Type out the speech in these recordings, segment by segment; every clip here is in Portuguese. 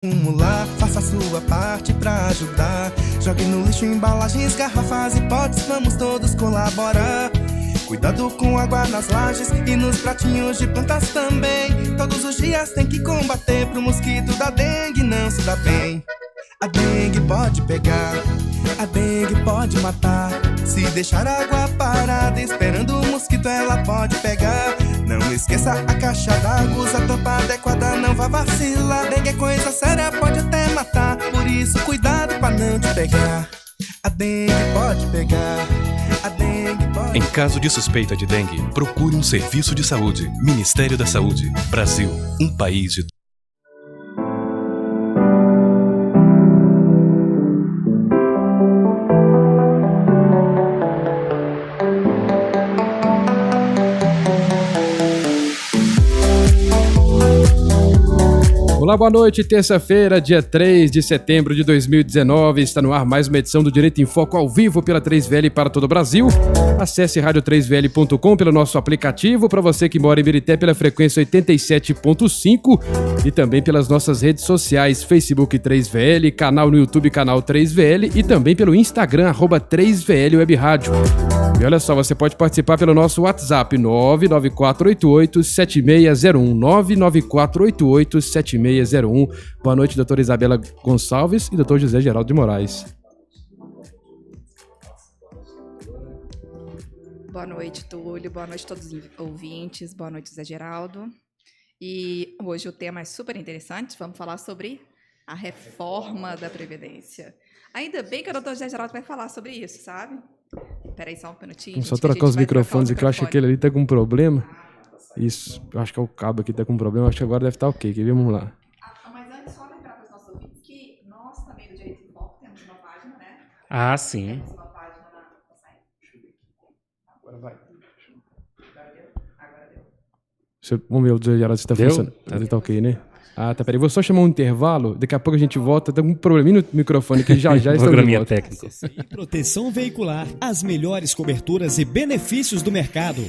Acumular, faça a sua parte pra ajudar. Jogue no lixo embalagens, garrafas e potes, vamos todos colaborar. Cuidado com água nas lajes e nos pratinhos de plantas também. Todos os dias tem que combater pro mosquito da dengue não se dá bem. A dengue pode pegar, a dengue pode matar. Se deixar a água parada esperando o mosquito ela pode pegar. Não esqueça a caixa d'água, usa a tampa adequada, não vá vacilar. Dengue é coisa séria, pode até matar, por isso cuidado pra não te pegar. A dengue pode pegar, a dengue pode... Em caso de suspeita de dengue, procure um serviço de saúde. Ministério da Saúde. Brasil, um país de... Olá, boa noite, terça-feira, dia 3 de setembro de 2019, está no ar mais uma edição do Direito em Foco ao vivo pela 3VL para todo o Brasil. Acesse radio3vl.com pelo nosso aplicativo, para você que mora em Ibirité pela frequência 87.5 e também pelas nossas redes sociais, Facebook 3VL, canal no YouTube, canal 3VL e também pelo Instagram, @3VL Web Rádio. E olha só, você pode participar pelo nosso WhatsApp 99488-7601, 99488-7601. Boa noite, doutora Isabela Gonçalves e doutor José Geraldo de Moraes. Boa noite, Túlio. Boa noite a todos os ouvintes. Boa noite, José Geraldo. E hoje o tema é super interessante. Vamos falar sobre a reforma da Previdência. Ainda bem que o doutor José Geraldo vai falar sobre isso, sabe? Peraí só um minutinho. Vamos só trocar os microfones aqui, eu acho que aquele ali tá com problema. Isso, eu acho que é o cabo aqui tá com problema, acho que agora deve estar ok, vamos lá. Mas antes, só lembrar para os nossos ouvintes que nós também do Direito em Foco temos uma página, né? Ah, sim. Temos uma página na site. Agora vai. Agora deu. Vamos ver o José Geraldo se tá funcionando. Tá ok, né? Ah, tá, peraí, vou só chamar um intervalo, daqui a pouco a gente volta, tem um probleminha no microfone que já estamos de volta. Técnico. Proteção veicular, as melhores coberturas e benefícios do mercado.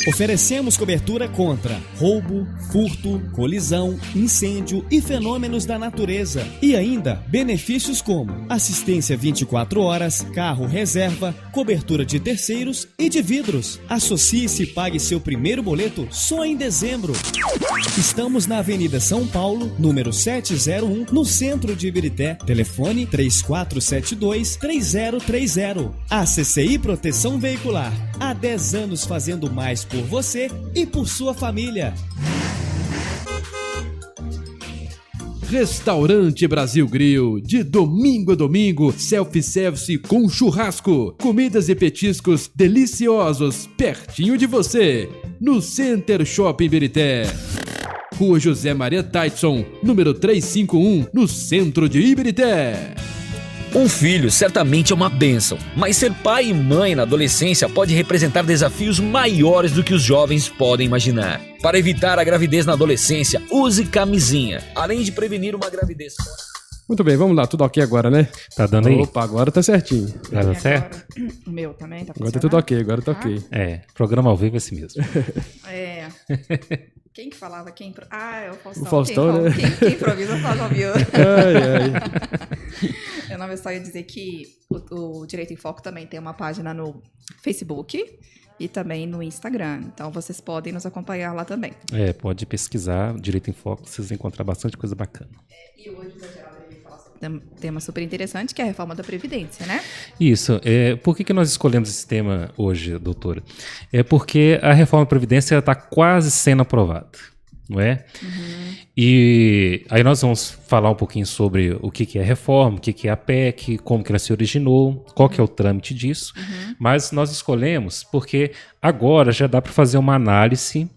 Oferecemos cobertura contra roubo, furto, colisão, incêndio e fenômenos da natureza. E ainda benefícios como assistência 24 horas, carro reserva, cobertura de terceiros e de vidros. Associe-se e pague seu primeiro boleto só em dezembro. Estamos na Avenida São Paulo, número 701, no centro de Ibirité. Telefone 3472-3030. A CCI Proteção Veicular. Há 10 anos fazendo mais por você e por sua família. Restaurante Brasil Grill, de domingo a domingo, self-service com churrasco, comidas e petiscos deliciosos, pertinho de você, no Center Shopping Ibirité. Rua José Maria Taitson, número 351, no centro de Ibirité. Um filho certamente é uma bênção, mas ser pai e mãe na adolescência pode representar desafios maiores do que os jovens podem imaginar. Para evitar a gravidez na adolescência, use camisinha, além de prevenir uma gravidez. Muito bem, vamos lá, tudo ok agora, né? Tá dando aí? Opa, agora tá certinho. Tá dando certo? O meu também tá Agora tá tudo ok, agora tá ok. É, programa ao vivo é esse mesmo. É. Quem que falava? É o Faustão. O Faustão, né? Quem improvisa fala ao vivo. Ai. Eu não só ia dizer que o Direito em Foco também tem uma página no Facebook e também no Instagram. Então, vocês podem nos acompanhar lá também. É, pode pesquisar Direito em Foco, vocês vão encontrar bastante coisa bacana. E hoje, José Geraldo, ele fala sobre um tema super interessante, que é a reforma da Previdência, né? Isso. Por que nós escolhemos esse tema hoje, doutora? É porque a reforma da Previdência está quase sendo aprovada, não é? Uhum. E aí nós vamos falar um pouquinho sobre o que é a reforma, o que é a PEC, como que ela se originou, qual que é o trâmite disso. Uhum. Mas nós escolhemos porque agora já dá para fazer uma análise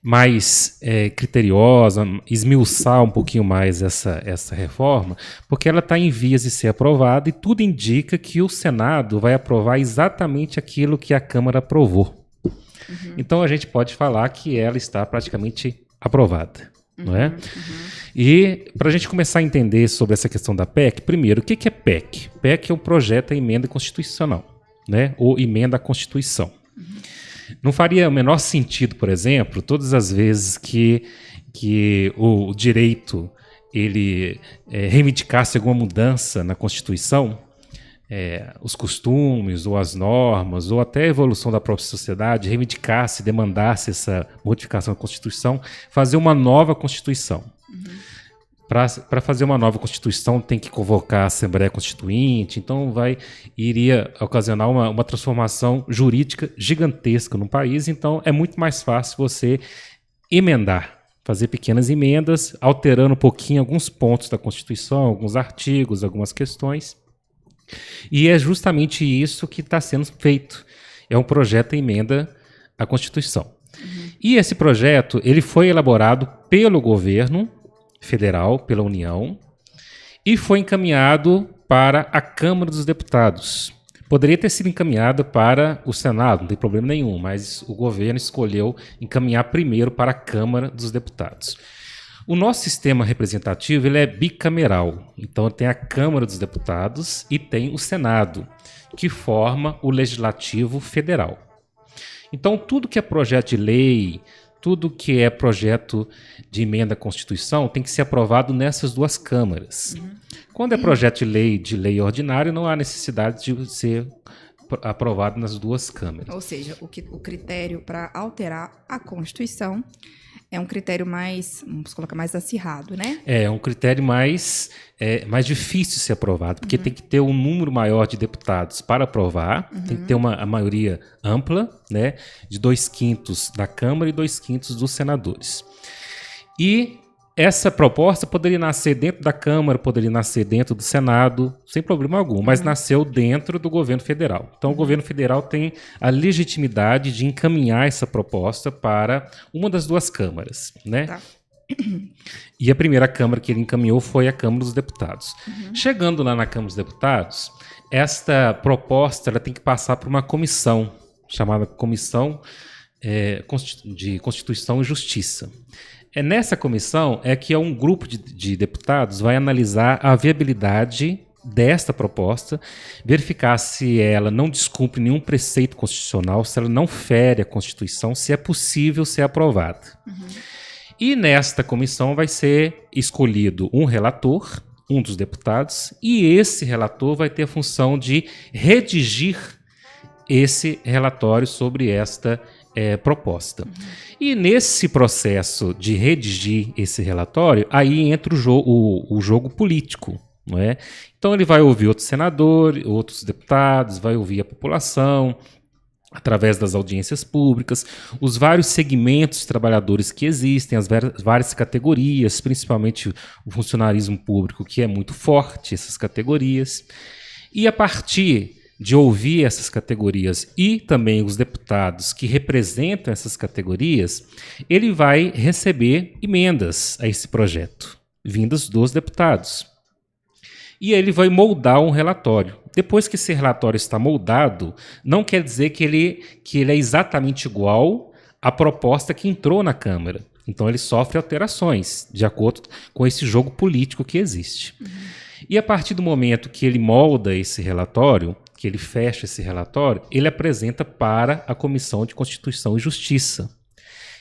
mais criteriosa, esmiuçar um pouquinho mais essa reforma, porque ela está em vias de ser aprovada e tudo indica que o Senado vai aprovar exatamente aquilo que a Câmara aprovou. Uhum. Então a gente pode falar que ela está praticamente aprovada. Não é? Uhum. E para a gente começar a entender sobre essa questão da PEC, primeiro, o que é PEC? PEC é um projeto à emenda constitucional, né? Ou emenda à Constituição. Uhum. Não faria o menor sentido, por exemplo, todas as vezes que o direito ele reivindicasse alguma mudança na Constituição, os costumes, ou as normas, ou até a evolução da própria sociedade, reivindicasse, demandasse essa modificação da Constituição, fazer uma nova Constituição. Para fazer uma nova Constituição tem que convocar a Assembleia Constituinte, então iria ocasionar uma transformação jurídica gigantesca no país, então é muito mais fácil você emendar, fazer pequenas emendas, alterando um pouquinho alguns pontos da Constituição, alguns artigos, algumas questões. E é justamente isso que está sendo feito. É um projeto de emenda à Constituição. E esse projeto ele foi elaborado pelo governo federal, pela União, e foi encaminhado para a Câmara dos Deputados. Poderia ter sido encaminhado para o Senado, não tem problema nenhum, mas o governo escolheu encaminhar primeiro para a Câmara dos Deputados. O nosso sistema representativo ele é bicameral, então tem a Câmara dos Deputados e tem o Senado, que forma o Legislativo Federal. Então tudo que é projeto de lei, tudo que é projeto de emenda à Constituição tem que ser aprovado nessas duas câmaras. Quando é projeto de lei ordinária, não há necessidade de ser aprovado nas duas câmaras. Ou seja, o critério para alterar a Constituição é um critério mais, vamos colocar, mais acirrado, né? É um critério mais difícil de ser aprovado, porque tem que ter um número maior de deputados para aprovar, tem que ter a maioria ampla, né, de 2/5 da Câmara e 2/5 dos senadores. E essa proposta poderia nascer dentro da Câmara, poderia nascer dentro do Senado, sem problema algum, mas nasceu dentro do governo federal. Então, o governo federal tem a legitimidade de encaminhar essa proposta para uma das duas câmaras, né? Tá. E a primeira Câmara que ele encaminhou foi a Câmara dos Deputados. Chegando lá na Câmara dos Deputados, esta proposta ela tem que passar por uma comissão, chamada Comissão de Constituição e Justiça. Nessa comissão que um grupo de deputados vai analisar a viabilidade desta proposta, verificar se ela não descumpre nenhum preceito constitucional, se ela não fere a Constituição, se é possível ser aprovada. E nesta comissão vai ser escolhido um relator, um dos deputados, e esse relator vai ter a função de redigir esse relatório sobre esta proposta. E nesse processo de redigir esse relatório, aí entra o jogo político, não é? Então ele vai ouvir outros senadores, outros deputados, vai ouvir a população, através das audiências públicas, os vários segmentos de trabalhadores que existem, as várias categorias, principalmente o funcionarismo público, que é muito forte, essas categorias. E a partir de ouvir essas categorias e também os deputados que representam essas categorias, ele vai receber emendas a esse projeto, vindas dos deputados. E ele vai moldar um relatório. Depois que esse relatório está moldado, não quer dizer que ele é exatamente igual à proposta que entrou na Câmara. Então ele sofre alterações, de acordo com esse jogo político que existe. E a partir do momento que ele molda esse relatório, que ele fecha esse relatório, ele apresenta para a Comissão de Constituição e Justiça.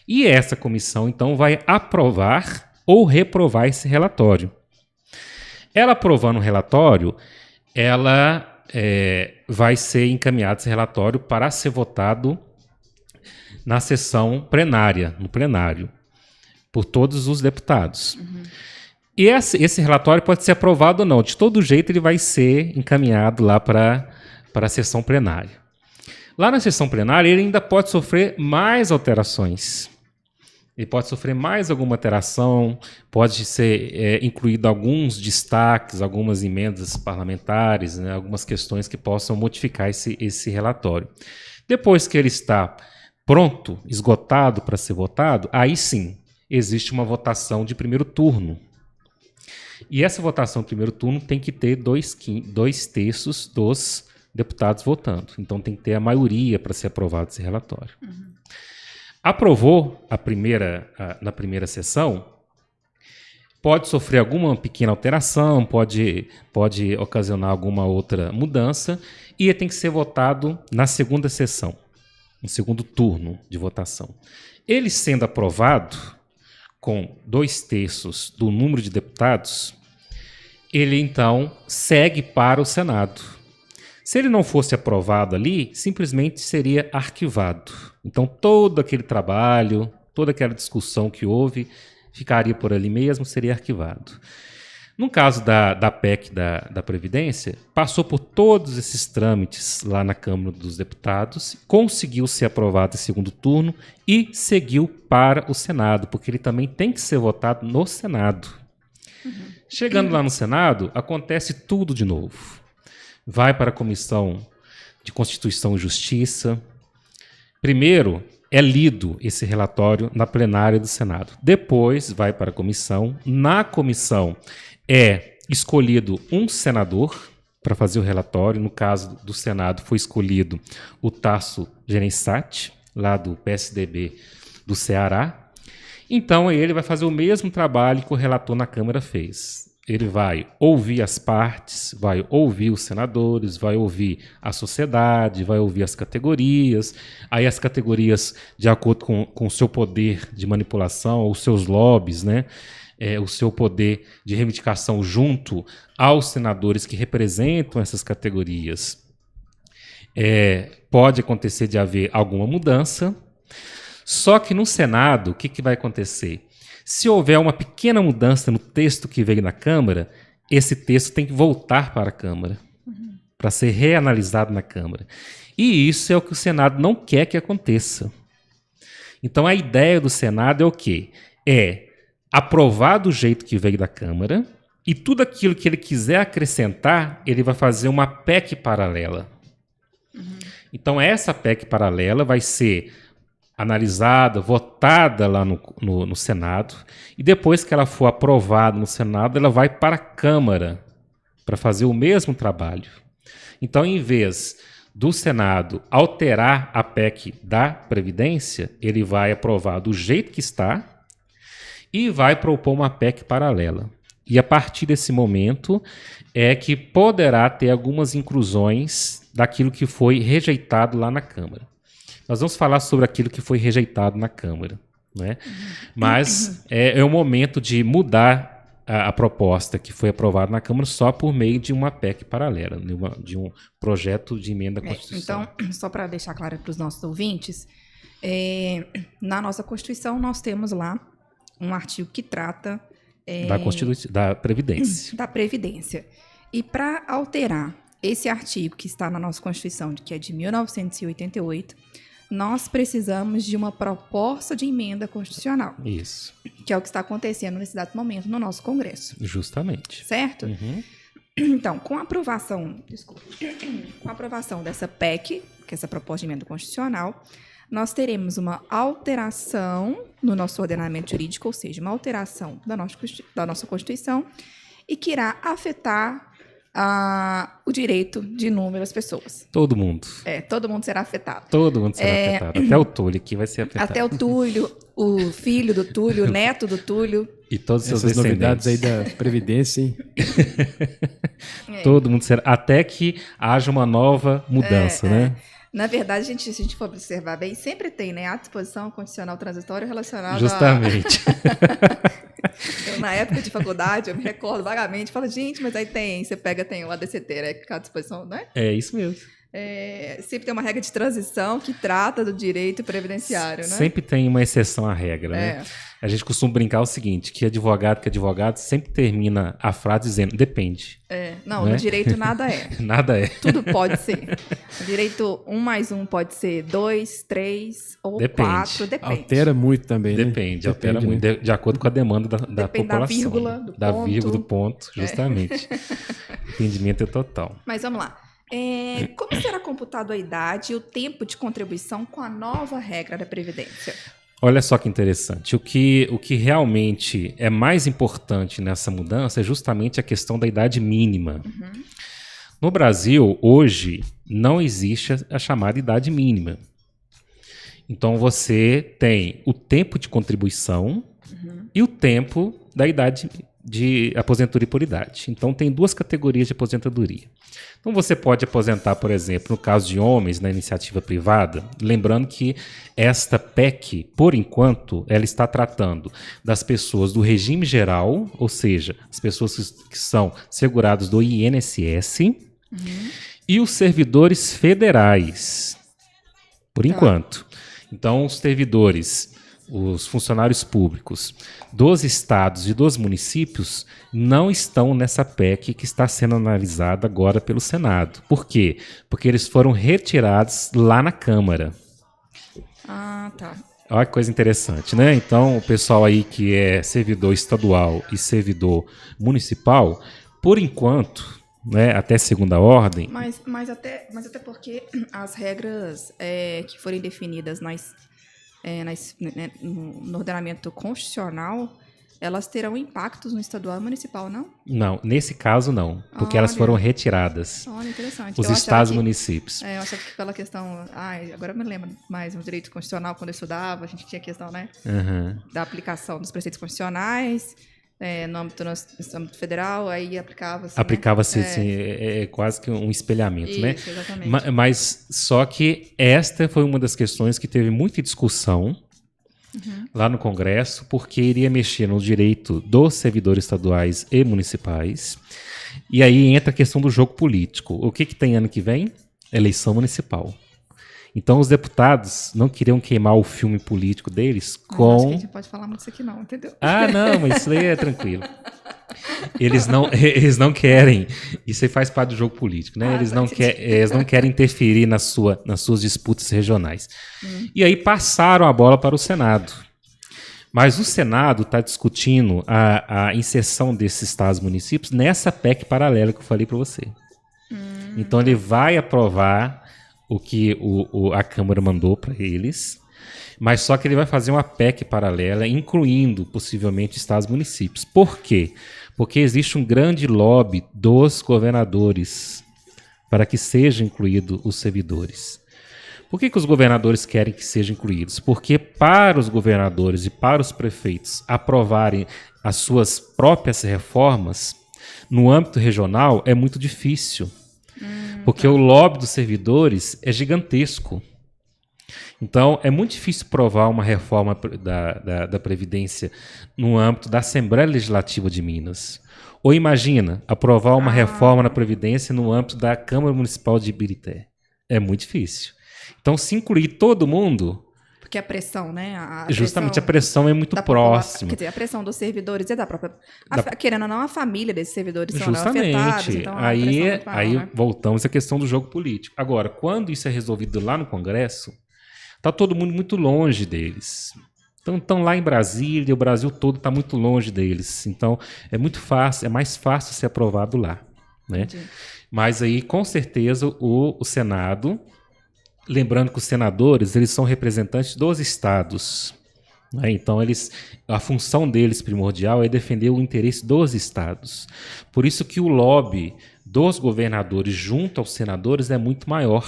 E essa comissão, então, vai aprovar ou reprovar esse relatório. Ela aprovando o relatório, ela vai ser encaminhado esse relatório para ser votado na sessão plenária, no plenário, por todos os deputados. E esse relatório pode ser aprovado ou não. De todo jeito, ele vai ser encaminhado lá para a sessão plenária. Lá na sessão plenária, ele ainda pode sofrer mais alterações. Ele pode sofrer mais alguma alteração, pode ser incluído alguns destaques, algumas emendas parlamentares, né, algumas questões que possam modificar esse relatório. Depois que ele está pronto, esgotado para ser votado, aí sim, existe uma votação de primeiro turno. E essa votação de primeiro turno tem que ter 2/3 dos deputados votando. Então tem que ter a maioria para ser aprovado esse relatório. Aprovou na primeira sessão, pode sofrer alguma pequena alteração, pode ocasionar alguma outra mudança, e tem que ser votado na segunda sessão, no segundo turno de votação. Ele sendo aprovado, com 2/3 do número de deputados, ele então segue para o Senado. Se ele não fosse aprovado ali, simplesmente seria arquivado. Então todo aquele trabalho, toda aquela discussão que houve, ficaria por ali mesmo, seria arquivado. No caso da PEC da Previdência, passou por todos esses trâmites lá na Câmara dos Deputados, conseguiu ser aprovado em segundo turno e seguiu para o Senado, porque ele também tem que ser votado no Senado. Chegando lá no Senado, acontece tudo de novo. Vai para a Comissão de Constituição e Justiça. Primeiro, é lido esse relatório na plenária do Senado. Depois, vai para a comissão. Na comissão, é escolhido um senador para fazer o relatório. No caso do Senado, foi escolhido o Tasso Gereissati, lá do PSDB do Ceará. Então, ele vai fazer o mesmo trabalho que o relator na Câmara fez. Ele vai ouvir as partes, vai ouvir os senadores, vai ouvir a sociedade, vai ouvir as categorias. Aí as categorias, de acordo com o seu poder de manipulação, os seus lobbies, né? O seu poder de reivindicação junto aos senadores que representam essas categorias. Pode acontecer de haver alguma mudança, só que no Senado, o que vai acontecer? Se houver uma pequena mudança no texto que veio na Câmara, esse texto tem que voltar para a Câmara, para ser reanalisado na Câmara. E isso é o que o Senado não quer que aconteça. Então a ideia do Senado é o quê? É aprovar do jeito que veio da Câmara e tudo aquilo que ele quiser acrescentar, ele vai fazer uma PEC paralela. Então essa PEC paralela vai ser analisada, votada lá no Senado, e depois que ela for aprovada no Senado, ela vai para a Câmara para fazer o mesmo trabalho. Então, em vez do Senado alterar a PEC da Previdência, ele vai aprovar do jeito que está e vai propor uma PEC paralela. E a partir desse momento é que poderá ter algumas inclusões daquilo que foi rejeitado lá na Câmara. Nós vamos falar sobre aquilo que foi rejeitado na Câmara, né? Mas é o momento de mudar a proposta que foi aprovada na Câmara só por meio de uma PEC paralela, de um projeto de emenda à Constituição. Então, só para deixar claro para os nossos ouvintes, na nossa Constituição nós temos lá um artigo que trata da Previdência. Da Previdência. E para alterar esse artigo que está na nossa Constituição, que é de 1988, nós precisamos de uma proposta de emenda constitucional. Isso. Que é o que está acontecendo nesse dado momento no nosso Congresso. Justamente. Certo? Uhum. Então, com a aprovação dessa PEC, que é essa proposta de emenda constitucional, nós teremos uma alteração no nosso ordenamento jurídico, ou seja, uma alteração da nossa Constituição, e que irá afetar o direito de inúmeras pessoas. Todo mundo. Todo mundo será afetado. Todo mundo será afetado. Até o Túlio aqui vai ser afetado. Até o Túlio, o filho do Túlio, o neto do Túlio. E todos os seus essas descendentes. novidades aí da Previdência, hein? Todo mundo será. Até que haja uma nova mudança, né? Na verdade, se a gente for observar bem, sempre tem, né? A disposição condicional transitória relacionada Justamente. Eu, na época de faculdade, eu me recordo vagamente, falo, gente, mas aí você tem o ADCT, né? Que é a disposição, né? É isso mesmo. Sempre tem uma regra de transição que trata do direito previdenciário, né? Sempre tem uma exceção à regra, né? A gente costuma brincar o seguinte, que advogado sempre termina a frase dizendo, depende. Não, no direito nada é. Nada é. Tudo pode ser. No direito, 1 mais 1 pode ser 2, 3 ou Depende. 4, depende. Altera muito também, né? Depende, altera muito, né? de acordo com a demanda da Depende população. da vírgula, do da ponto. vírgula, do ponto, justamente. O entendimento é total. Mas vamos lá. Como será computado a idade e o tempo de contribuição com a nova regra da Previdência? Olha só que interessante. O que realmente é mais importante nessa mudança é justamente a questão da idade mínima. Uhum. No Brasil, hoje, não existe a chamada idade mínima. Então, você tem o tempo de contribuição e o tempo da idade de aposentadoria por idade. Então, tem 2 categorias de aposentadoria. Então, você pode aposentar, por exemplo, no caso de homens, na iniciativa privada, lembrando que esta PEC, por enquanto, ela está tratando das pessoas do regime geral, ou seja, as pessoas que são seguradas do INSS, e os servidores federais, por enquanto. Então, os servidores, os funcionários públicos dos estados e dos municípios não estão nessa PEC que está sendo analisada agora pelo Senado. Por quê? Porque eles foram retirados lá na Câmara. Ah, tá. Olha que coisa interessante, né? Então, o pessoal aí que é servidor estadual e servidor municipal, por enquanto, né, até segunda ordem... Mas até porque as regras que forem definidas no ordenamento constitucional, elas terão impactos no estadual e municipal, não? Não, nesse caso não, porque elas foram retiradas. Olha, interessante. Os estados e municípios. Eu achava que pela questão... agora eu me lembro mais no direito constitucional, quando eu estudava, a gente tinha a questão, né? Da aplicação dos preceitos constitucionais, no âmbito federal, aí aplicava-se... Aplicava-se, assim, quase que um espelhamento, isso, né? Exatamente. Mas só que esta foi uma das questões que teve muita discussão lá no Congresso, porque iria mexer no direito dos servidores estaduais e municipais. E aí entra a questão do jogo político. O que tem ano que vem? Eleição municipal. Então os deputados não queriam queimar o filme político deles com... Acho que a gente pode falar muito disso aqui não, entendeu? Não, mas isso daí é tranquilo. Eles não querem... Isso aí faz parte do jogo político, né? Eles não querem interferir nas suas disputas regionais. E aí passaram a bola para o Senado. Mas o Senado está discutindo a inserção desses estados e municípios nessa PEC paralela que eu falei para você. Então ele vai aprovar o que a Câmara mandou para eles, mas só que ele vai fazer uma PEC paralela, incluindo possivelmente estados e municípios. Por quê? Porque existe um grande lobby dos governadores para que sejam incluídos os servidores. Por que os governadores querem que sejam incluídos? Porque para os governadores e para os prefeitos aprovarem as suas próprias reformas, no âmbito regional é muito difícil. Porque o lobby dos servidores é gigantesco. Então, é muito difícil provar uma reforma da Previdência no âmbito da Assembleia Legislativa de Minas. Ou imagina, aprovar uma reforma na Previdência no âmbito da Câmara Municipal de Ibirité. É muito difícil. Então, se incluir todo mundo... Porque a pressão, né? Justamente, a pressão é muito próxima. Quer dizer, a pressão dos servidores e da própria... Querendo ou não, a família desses servidores são justamente afetados. Então aí voltamos à questão do jogo político. Agora, quando isso é resolvido lá no Congresso, está todo mundo muito longe deles. Então, estão lá em Brasília, o Brasil todo está muito longe deles. Então, é mais fácil ser aprovado lá, né? Mas aí, com certeza, o Senado... Lembrando que os senadores, eles são representantes dos estados, né? Então, a função deles primordial é defender o interesse dos estados. Por isso que o lobby dos governadores junto aos senadores é muito maior.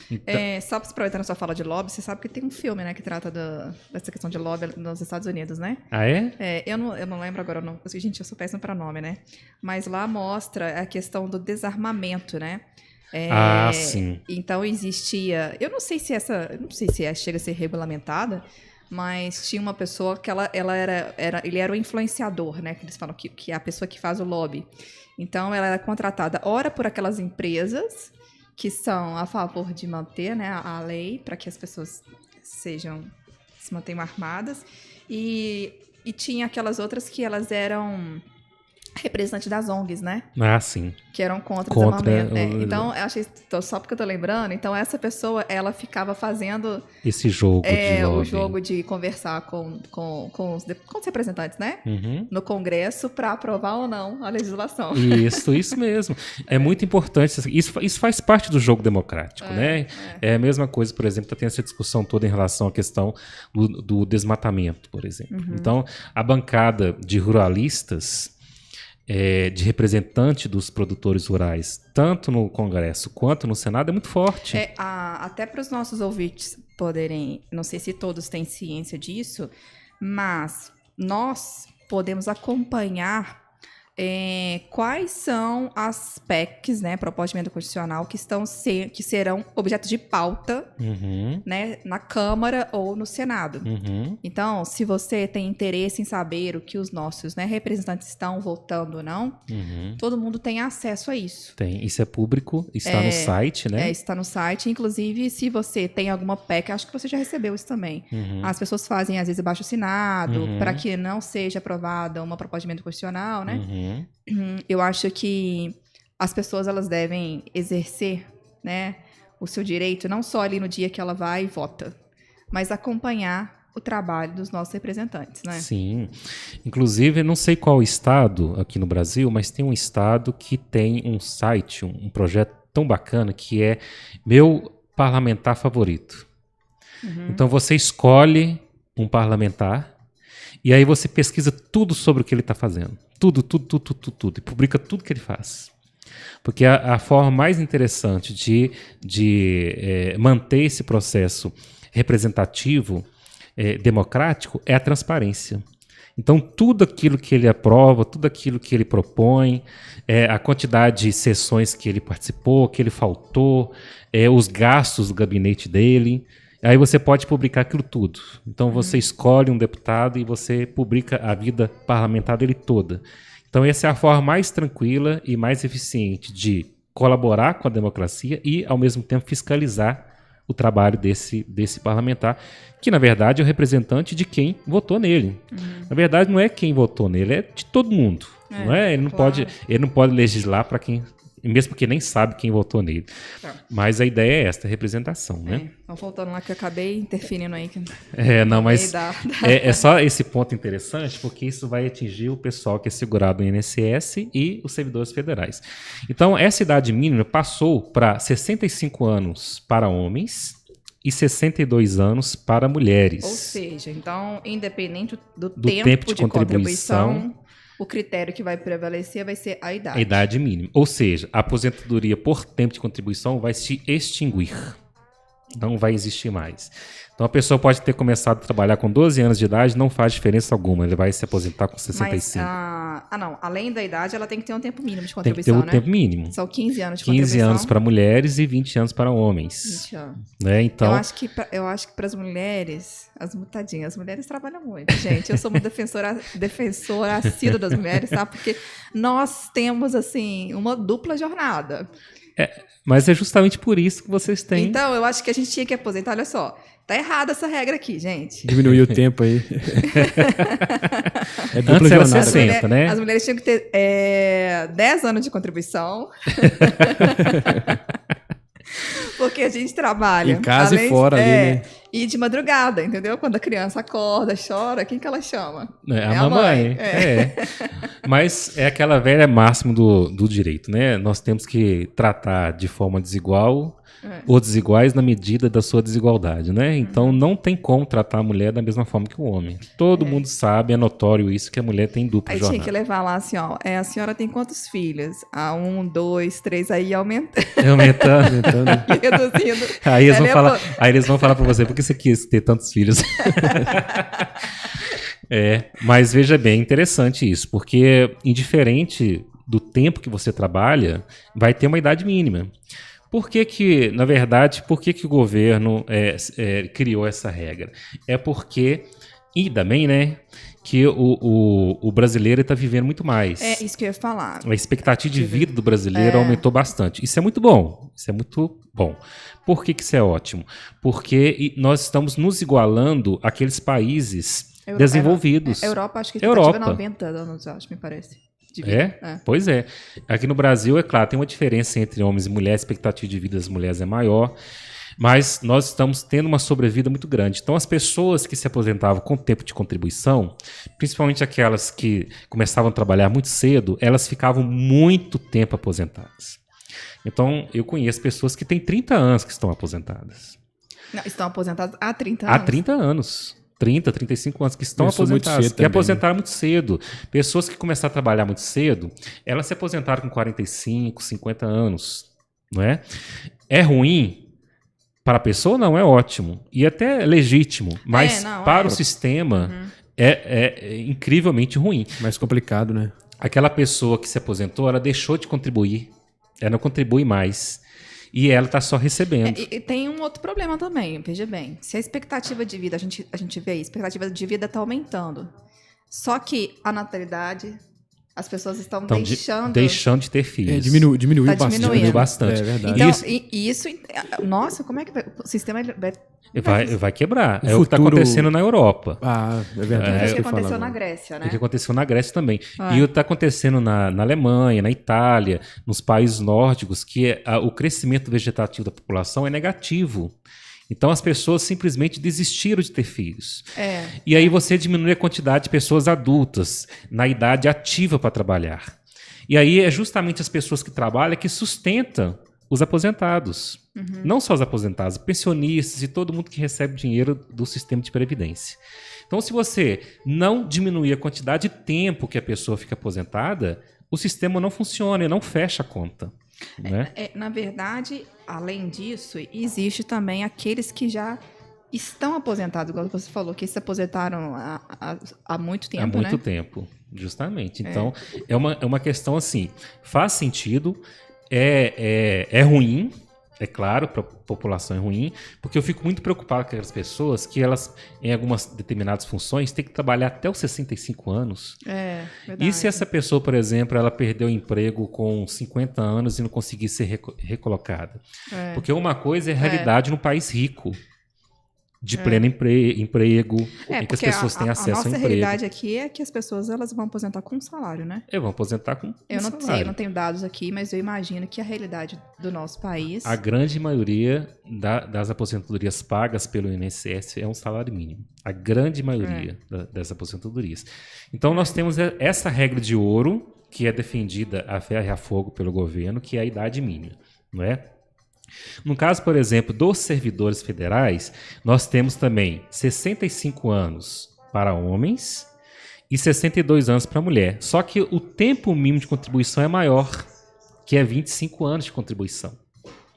Então... só aproveitando a sua fala de lobby, você sabe que tem um filme, né, que trata dessa questão de lobby nos Estados Unidos, né? Ah, é? Eu não lembro agora, gente, eu sou péssima para nome, né? Mas lá mostra a questão do desarmamento, né? Sim. Então existia, eu não sei se chega a ser regulamentada, mas tinha uma pessoa que ele era o influenciador, né? Que eles falam que é a pessoa que faz o lobby. Então ela era contratada ora por aquelas empresas que são a favor de manter, né, a lei para que as pessoas se mantenham armadas, e tinha aquelas outras que elas eram representante das ONGs, né? Sim. Que eram contra o desarmamento. Então, eu achei, só porque eu tô lembrando, então essa pessoa, ela ficava fazendo... Esse jogo de lobby. O jogo de conversar com os representantes, né? No Congresso, para aprovar ou não a legislação. Isso mesmo. É muito importante. Isso faz parte do jogo democrático, né? É a mesma coisa, por exemplo, tem essa discussão toda em relação à questão do desmatamento, por exemplo. Então, a bancada de ruralistas... de representante dos produtores rurais, tanto no Congresso quanto no Senado, é muito forte. Até para os nossos ouvintes poderem, não sei se todos têm ciência disso, mas nós, podemos acompanhar quais são as PECs, né, proposta de emenda constitucional, que serão objeto de pauta, né, na Câmara ou no Senado. Então, se você tem interesse em saber o que os nossos, né, representantes estão votando ou não, todo mundo tem acesso a isso. Tem. Isso é público, está no site, né? Está no site. Inclusive, se você tem alguma PEC, acho que você já recebeu isso também. As pessoas fazem, às vezes, abaixo-assinado para que não seja aprovada uma proposta de emenda constitucional, né? Eu acho que as pessoas elas devem exercer, né, o seu direito, não só ali no dia que ela vai e vota, mas acompanhar o trabalho dos nossos representantes, né? Sim. Inclusive, não sei qual estado aqui no Brasil, mas tem um estado que tem um site, um projeto tão bacana que é Meu Parlamentar Favorito. Então, você escolhe um parlamentar e aí você pesquisa tudo sobre o que ele está fazendo. Tudo. E publica tudo que ele faz. Porque a forma mais interessante de manter esse processo representativo, democrático, é a transparência. Então, tudo aquilo que ele aprova, tudo aquilo que ele propõe, a quantidade de sessões que ele participou, que ele faltou, os gastos do gabinete dele, aí você pode publicar aquilo tudo. Então, você escolhe um deputado e você publica a vida parlamentar dele toda. Então, essa é a forma mais tranquila e mais eficiente de colaborar com a democracia e, ao mesmo tempo, fiscalizar o trabalho desse parlamentar, que, na verdade, é o representante de quem votou nele. Na verdade, não é quem votou nele, é de todo mundo. Não é? Ele não pode legislar para quem... Mesmo porque nem sabe quem votou nele. Mas a ideia é esta, representação, né? Voltando lá que eu acabei interferindo aí. Não, mas é só esse ponto interessante, porque isso vai atingir o pessoal que é segurado no INSS e os servidores federais. Então, essa idade mínima passou para 65 anos para homens e 62 anos para mulheres. Ou seja, então, independente do tempo de contribuição, o critério que vai prevalecer vai ser a idade. A idade mínima. Ou seja, a aposentadoria por tempo de contribuição vai se extinguir. Não vai existir mais. Então, a pessoa pode ter começado a trabalhar com 12 anos de idade, não faz diferença alguma. Ele vai se aposentar com 65. Mas, não. Além da idade, ela tem que ter um tempo mínimo de Tem que contribuição, ter um tempo mínimo. São 15 anos de 15 contribuição. anos para mulheres e 20 anos para homens. 20 anos. Né? Então, eu acho que para as mulheres, as mulheres trabalham muito, gente. Eu sou uma defensora assídua das mulheres, sabe? Porque nós temos, assim, uma dupla jornada. mas é justamente por isso que vocês têm... Então, eu acho que a gente tinha que aposentar, olha só. Tá errada essa regra aqui, gente. Diminuir o tempo aí. Antes era 60, né? As mulheres tinham que ter 10 anos de contribuição. Porque a gente trabalha. Em casa e fora ali, né? E de madrugada, entendeu? Quando a criança acorda, chora, quem que ela chama? A mamãe. Mas é aquela velha máxima do direito, né? Nós temos que tratar de forma desigual ou desiguais na medida da sua desigualdade, né? Então não tem como tratar a mulher da mesma forma que o homem. Todo mundo sabe, é notório isso, que a mulher tem dupla jornada. Aí tinha que levar lá assim, ó, a senhora tem quantos filhos? 1, 2, 3, aí aumentando. Reduzindo. Aí eles vão falar pra você, por que você quis ter tantos filhos? Mas veja bem, interessante isso, porque indiferente do tempo que você trabalha, vai ter uma idade mínima. Por que, na verdade, o governo criou essa regra? É porque, e também, né, que o brasileiro está vivendo muito mais. É isso que eu ia falar. A expectativa de vida do brasileiro aumentou bastante. Isso é muito bom. Por que isso é ótimo? Porque nós estamos nos igualando àqueles países desenvolvidos. Europa, acho que está tivendo 90 anos, acho, me parece. Pois é. Aqui no Brasil, é claro, tem uma diferença entre homens e mulheres, a expectativa de vida das mulheres é maior, mas nós estamos tendo uma sobrevida muito grande. Então, as pessoas que se aposentavam com tempo de contribuição, principalmente aquelas que começavam a trabalhar muito cedo, elas ficavam muito tempo aposentadas. Então, eu conheço pessoas que têm 30 anos que estão aposentadas. Não, estão aposentadas há 30 anos? Há 30 anos. 30, 35 anos que estão aposentadas, que aposentaram muito cedo. Pessoas que começaram a trabalhar muito cedo, elas se aposentaram com 45, 50 anos, não é? É ruim para a pessoa? Não, é ótimo. E até legítimo, mas para o sistema é incrivelmente ruim. Mais complicado, né? Aquela pessoa que se aposentou, ela deixou de contribuir. Ela não contribui mais. E ela está só recebendo. E tem um outro problema também, veja bem. Se a expectativa de vida, a gente vê aí, a expectativa de vida está aumentando. Só que a natalidade, as pessoas estão deixando de ter filhos. Diminuiu Tá bastante. diminuindo. Diminuiu bastante. É verdade. Então, isso... Nossa, como é que vai... O sistema Vai quebrar. O É o que está futuro- acontecendo na Europa. Ah, é verdade. o isso que eu ia aconteceu falar na agora. Grécia, O né? que aconteceu na Grécia também. Ah. E o que está acontecendo na Alemanha, na Itália, nos países nórdicos, que o crescimento vegetativo da população é negativo. Então as pessoas simplesmente desistiram de ter filhos. E aí você diminui a quantidade de pessoas adultas na idade ativa para trabalhar. E aí é justamente as pessoas que trabalham que sustentam os aposentados. Não só os aposentados, pensionistas e todo mundo que recebe dinheiro do sistema de previdência. Então, se você não diminuir a quantidade de tempo que a pessoa fica aposentada, o sistema não funciona e não fecha a conta. Né? Na verdade, além disso, existe também aqueles que já estão aposentados, igual você falou, que se aposentaram há muito tempo, Há muito né? tempo, justamente. Então, é uma questão assim, faz sentido, é ruim, é claro, para a população é ruim, porque eu fico muito preocupado com aquelas pessoas que elas, em algumas determinadas funções, têm que trabalhar até os 65 anos. Verdade. E se essa pessoa, por exemplo, ela perdeu o emprego com 50 anos e não conseguir ser recolocada? Porque uma coisa é a realidade no país rico, de pleno emprego, em que as pessoas têm acesso ao nossa emprego. realidade aqui é que as pessoas elas vão aposentar com um salário, né? Eu vou aposentar com Eu não salário. sei, eu não tenho dados aqui, mas eu imagino que a realidade do nosso país... A grande maioria das aposentadorias pagas pelo INSS é um salário mínimo. A grande maioria das aposentadorias. Então, nós temos essa regra de ouro, que é defendida a ferro e a fogo pelo governo, que é a idade mínima, não é? No caso, por exemplo, dos servidores federais, nós temos também 65 anos para homens e 62 anos para mulher. Só que o tempo mínimo de contribuição é maior, que é 25 anos de contribuição.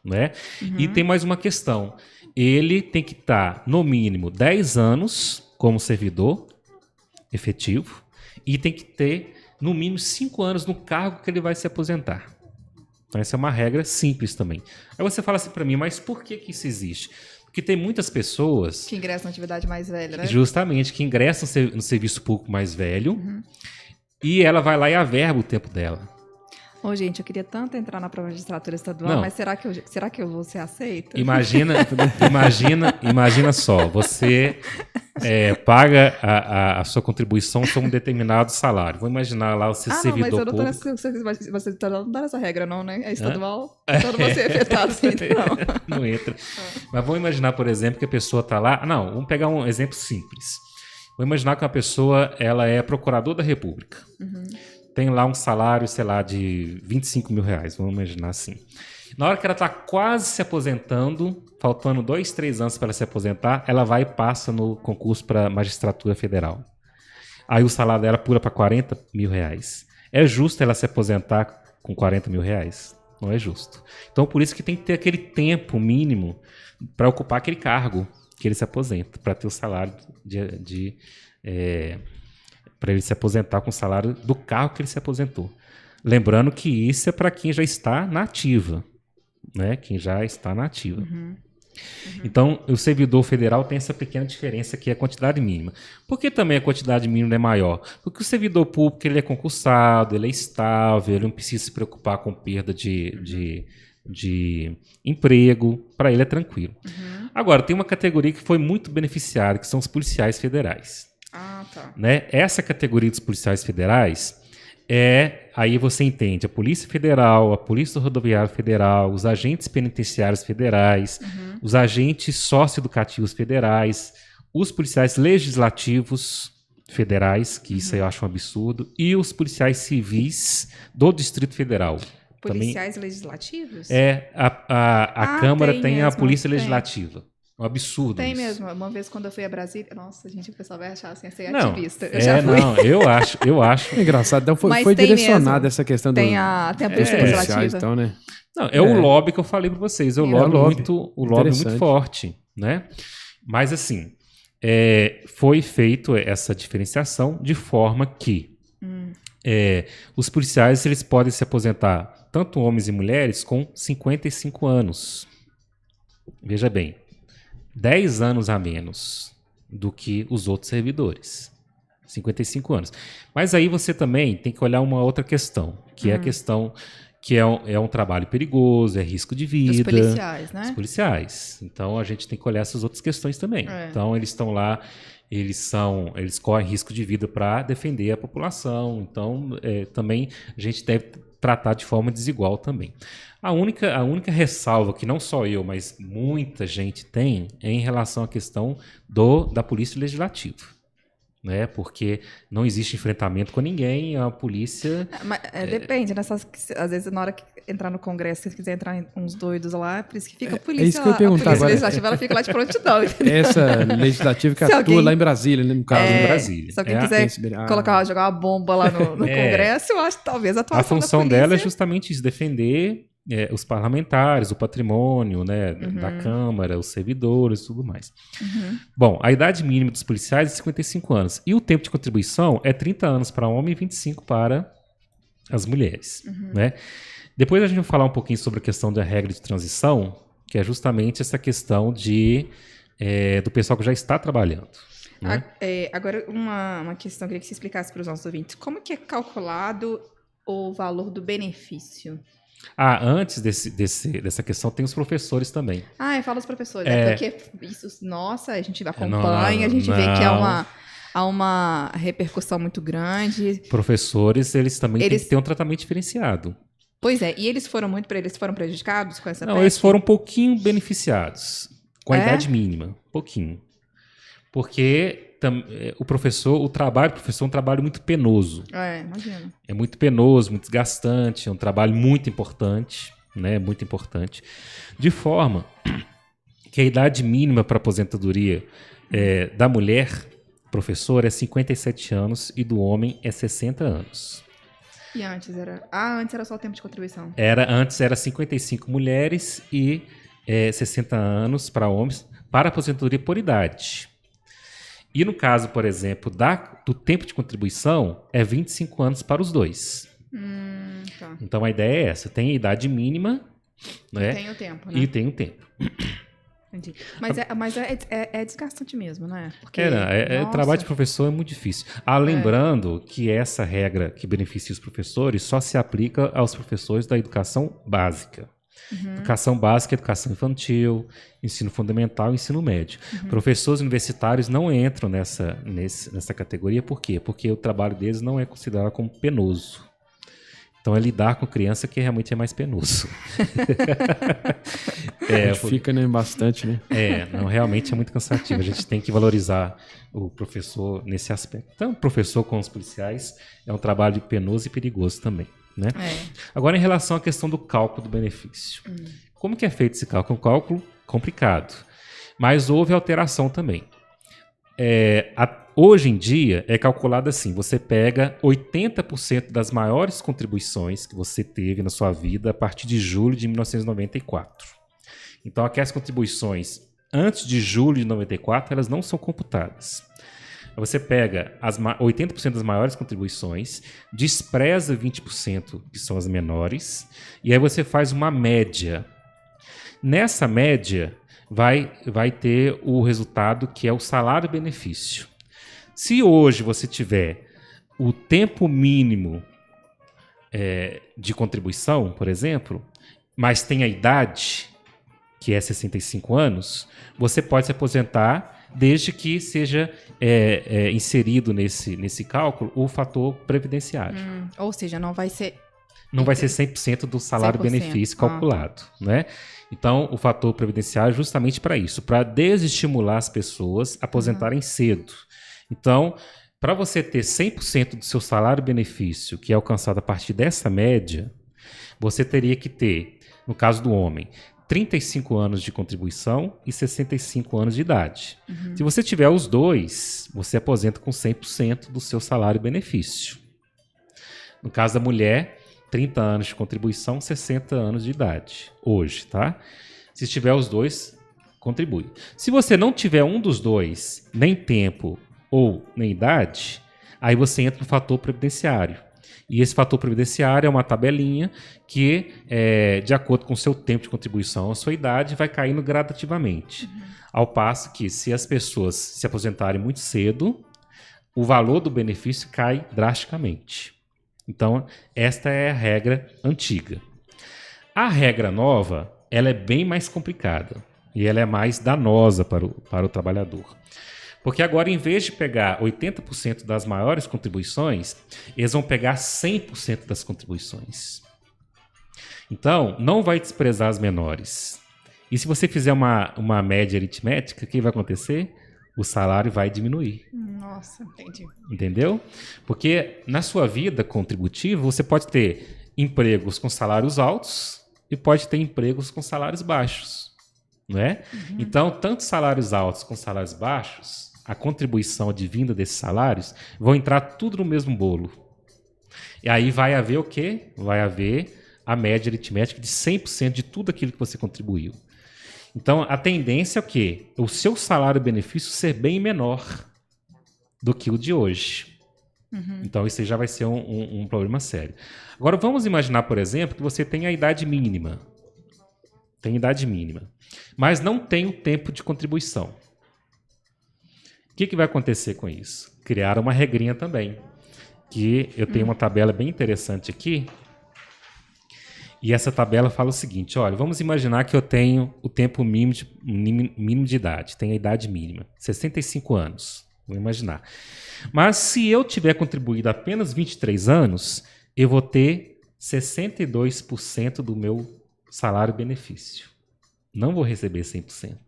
Né? E tem mais uma questão. Ele tem que estar, no mínimo, 10 anos como servidor efetivo e tem que ter, no mínimo, 5 anos no cargo que ele vai se aposentar. Então, essa é uma regra simples também. Aí você fala assim para mim, mas por que isso existe? Porque tem muitas pessoas... Que ingressam na atividade mais velha, né? Justamente, que ingressam no serviço público mais velho e ela vai lá e averba o tempo dela. Ô, gente, eu queria tanto entrar na prova de magistratura estadual, Não. mas será que eu vou ser aceita? Imagina só, você paga a sua contribuição sobre um determinado salário. Vou imaginar lá você servidor não, mas público. você não dá essa regra não, né? É estadual, então não vai ser afetado assim, não. Não entra. Mas vamos imaginar, por exemplo, que a pessoa está lá... Não, vamos pegar um exemplo simples. Vamos imaginar que uma pessoa ela é procurador da República. Tem lá um salário, sei lá, de 25 mil reais, vamos imaginar assim. Na hora que ela está quase se aposentando, faltando 2, 3 anos para ela se aposentar, ela vai e passa no concurso para magistratura federal. Aí o salário dela pula para 40 mil reais. É justo ela se aposentar com 40 mil reais? Não é justo. Então, por isso que tem que ter aquele tempo mínimo para ocupar aquele cargo que ele se aposenta, para ter o salário para ele se aposentar com o salário do cargo que ele se aposentou. Lembrando que isso é para quem já está na ativa, né? Quem já está na ativa. Então, o servidor federal tem essa pequena diferença que é a quantidade mínima. Por que também a quantidade mínima é maior? Porque o servidor público ele é concursado, ele é estável, ele não precisa se preocupar com perda de emprego, para ele é tranquilo. Agora, tem uma categoria que foi muito beneficiada, que são os policiais federais. Ah, tá. Né? Essa categoria dos policiais federais aí você entende a Polícia Federal, a Polícia Rodoviária Federal, os agentes penitenciários federais, os agentes socioeducativos federais, os policiais legislativos federais, que isso aí eu acho um absurdo, e os policiais civis do Distrito Federal. Policiais legislativos? A Câmara tem a mesmo, Polícia tem. Legislativa. Um absurdo Tem isso. mesmo. Uma vez quando eu fui a Brasília... Nossa, gente, o pessoal vai achar assim, ser Não, ativista. Eu já fui. não, eu acho. É engraçado, então Mas foi tem direcionada mesmo. essa questão Tem a Polícia dos policiais, Legislativa. então, né? Não, o lobby que eu falei para vocês, o lobby lobby. muito Interessante. forte, né? Mas assim, foi feita essa diferenciação de forma que os policiais eles podem se aposentar, tanto homens e mulheres, com 55 anos. Veja bem, 10 anos a menos do que os outros servidores. 55 anos. Mas aí você também tem que olhar uma outra questão, que é a questão que é um trabalho perigoso, é risco de vida. Dos policiais, né? Dos policiais. Então a gente tem que olhar essas outras questões também. Então eles estão lá, eles correm risco de vida para defender a população. Então também a gente deve tratar de forma desigual também. A única ressalva que não só eu, mas muita gente tem é em relação à questão da Polícia Legislativa. Né? Porque não existe enfrentamento com ninguém, a polícia... Mas, depende, né? Às vezes, na hora que entrar no Congresso, se quiser entrar uns doidos lá, por isso que fica a polícia. É isso que eu ia perguntar a polícia agora. legislativa, ela fica lá de prontidão. Essa legislativa que atua lá em Brasília, né? No caso, em Brasília. Se alguém quiser jogar uma bomba lá no Congresso, eu acho que talvez a atuação A função da polícia... dela é justamente isso, defender os parlamentares, o patrimônio, né, da Câmara, os servidores e tudo mais. Bom, a idade mínima dos policiais é 55 anos. E o tempo de contribuição é 30 anos para homem e 25 para as mulheres. Né? Depois a gente vai falar um pouquinho sobre a questão da regra de transição, que é justamente essa questão do pessoal que já está trabalhando. Né? Agora, uma questão que eu queria que você explicasse para os nossos ouvintes. Como que é calculado o valor do benefício? Antes dessa questão, tem os professores também. Fala os professores. Porque isso, nossa, a gente acompanha, a gente vê que há uma repercussão muito grande. Professores, eles também têm que ter um tratamento diferenciado. Pois é, e eles foram prejudicados com essa PEC? Não, eles foram um pouquinho beneficiados, com a idade mínima, um pouquinho. Porque o trabalho do professor é um trabalho muito penoso. Imagino. É muito penoso, muito desgastante, é um trabalho muito importante, né? Muito importante. De forma que a idade mínima para aposentadoria da mulher professora é 57 anos e do homem é 60 anos. E antes era? Antes era só o tempo de contribuição. Antes era 55 mulheres e 60 anos para homens, para aposentadoria por idade. E no caso, por exemplo, do tempo de contribuição, é 25 anos para os dois. Tá. Então a ideia é essa: tem a idade mínima, né? E tem o tempo, né? E tem o tempo. Entendi. Mas é desgastante mesmo, né? Porque, o trabalho de professor é muito difícil. Lembrando que essa regra que beneficia os professores só se aplica aos professores da educação básica. Educação básica, educação infantil, ensino fundamental e ensino médio. Professores universitários não entram nessa categoria. Por quê? Porque o trabalho deles não é considerado como penoso. Então é lidar com criança que realmente é mais penoso. Fica, né, bastante, né? Não, realmente é muito cansativo. A gente tem que valorizar o professor nesse aspecto. Então, o professor com os policiais é um trabalho penoso e perigoso também. Né? Agora, em relação à questão do cálculo do benefício. Como que é feito esse cálculo? É um cálculo complicado, mas houve alteração também. Hoje em dia é calculado assim: você pega 80% das maiores contribuições que você teve na sua vida a partir de julho de 1994. Então, aquelas contribuições antes de julho de 94, elas não são computadas. Você pega 80% das maiores contribuições, despreza 20% que são as menores, e aí você faz uma média. Nessa média, vai ter o resultado que é o salário-benefício. Se hoje você tiver o tempo mínimo de contribuição, por exemplo, mas tem a idade, que é 65 anos, você pode se aposentar desde que seja inserido nesse cálculo o fator previdenciário. Ou seja, não vai ser... Não vai ser 100% do salário-benefício calculado. Né? Então, o fator previdenciário é justamente para isso, para desestimular as pessoas a aposentarem cedo. Então, para você ter 100% do seu salário-benefício, que é alcançado a partir dessa média, você teria que ter, no caso do homem, 35 anos de contribuição e 65 anos de idade. Se você tiver os dois, você aposenta com 100% do seu salário-benefício. No caso da mulher, 30 anos de contribuição, 60 anos de idade. Hoje, tá? Se tiver os dois, contribui. Se você não tiver um dos dois, nem tempo ou nem idade, aí você entra no fator previdenciário. E esse fator previdenciário é uma tabelinha que, de acordo com o seu tempo de contribuição, a sua idade, vai caindo gradativamente. Ao passo que, se as pessoas se aposentarem muito cedo, o valor do benefício cai drasticamente. Então, esta é a regra antiga. A regra nova, ela é bem mais complicada e ela é mais danosa para o trabalhador. Porque agora, em vez de pegar 80% das maiores contribuições, eles vão pegar 100% das contribuições. Então, não vai desprezar as menores. E se você fizer uma média aritmética, o que vai acontecer? O salário vai diminuir. Nossa, entendi. Entendeu? Porque na sua vida contributiva, você pode ter empregos com salários altos e pode ter empregos com salários baixos. Não é? Então, tanto salários altos como salários baixos, a contribuição advinda desses salários vão entrar tudo no mesmo bolo. E aí vai haver o quê? Vai haver a média aritmética de 100% de tudo aquilo que você contribuiu. Então, a tendência é o quê? O seu salário-benefício ser bem menor do que o de hoje. Então, isso aí já vai ser um problema sério. Agora, vamos imaginar, por exemplo, que você tem a idade mínima. Tem idade mínima. Mas não tem o tempo de contribuição. O que vai acontecer com isso? Criaram uma regrinha também. Que eu tenho uma tabela bem interessante aqui. E essa tabela fala o seguinte, olha, vamos imaginar que eu tenho o tempo mínimo de idade, tenho a idade mínima, 65 anos, vamos imaginar. Mas se eu tiver contribuído apenas 23 anos, eu vou ter 62% do meu salário-benefício. Não vou receber 100%.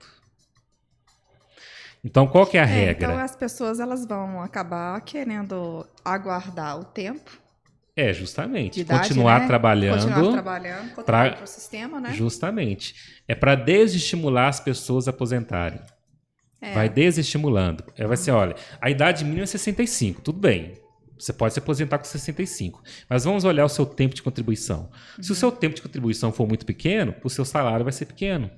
Então, qual que é a regra? Então, as pessoas elas vão acabar querendo aguardar o tempo. Justamente. Idade, continuar né? trabalhando. Continuar trabalhando, contribuir para o sistema, né? Justamente. É para desestimular as pessoas a aposentarem. Vai desestimulando. Vai ser, olha, a idade mínima é 65, tudo bem. Você pode se aposentar com 65. Mas vamos olhar o seu tempo de contribuição. Se o seu tempo de contribuição for muito pequeno, o seu salário vai ser pequeno.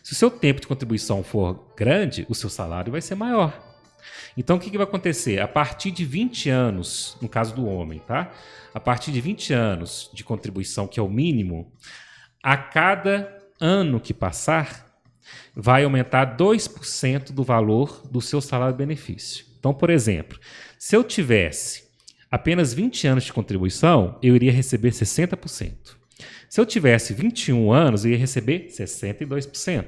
Se o seu tempo de contribuição for grande, o seu salário vai ser maior. Então, o que vai acontecer? A partir de 20 anos, no caso do homem, tá? A partir de 20 anos de contribuição, que é o mínimo, a cada ano que passar, vai aumentar 2% do valor do seu salário-benefício. Então, por exemplo, se eu tivesse apenas 20 anos de contribuição, eu iria receber 60%. Se eu tivesse 21 anos, eu ia receber 62%.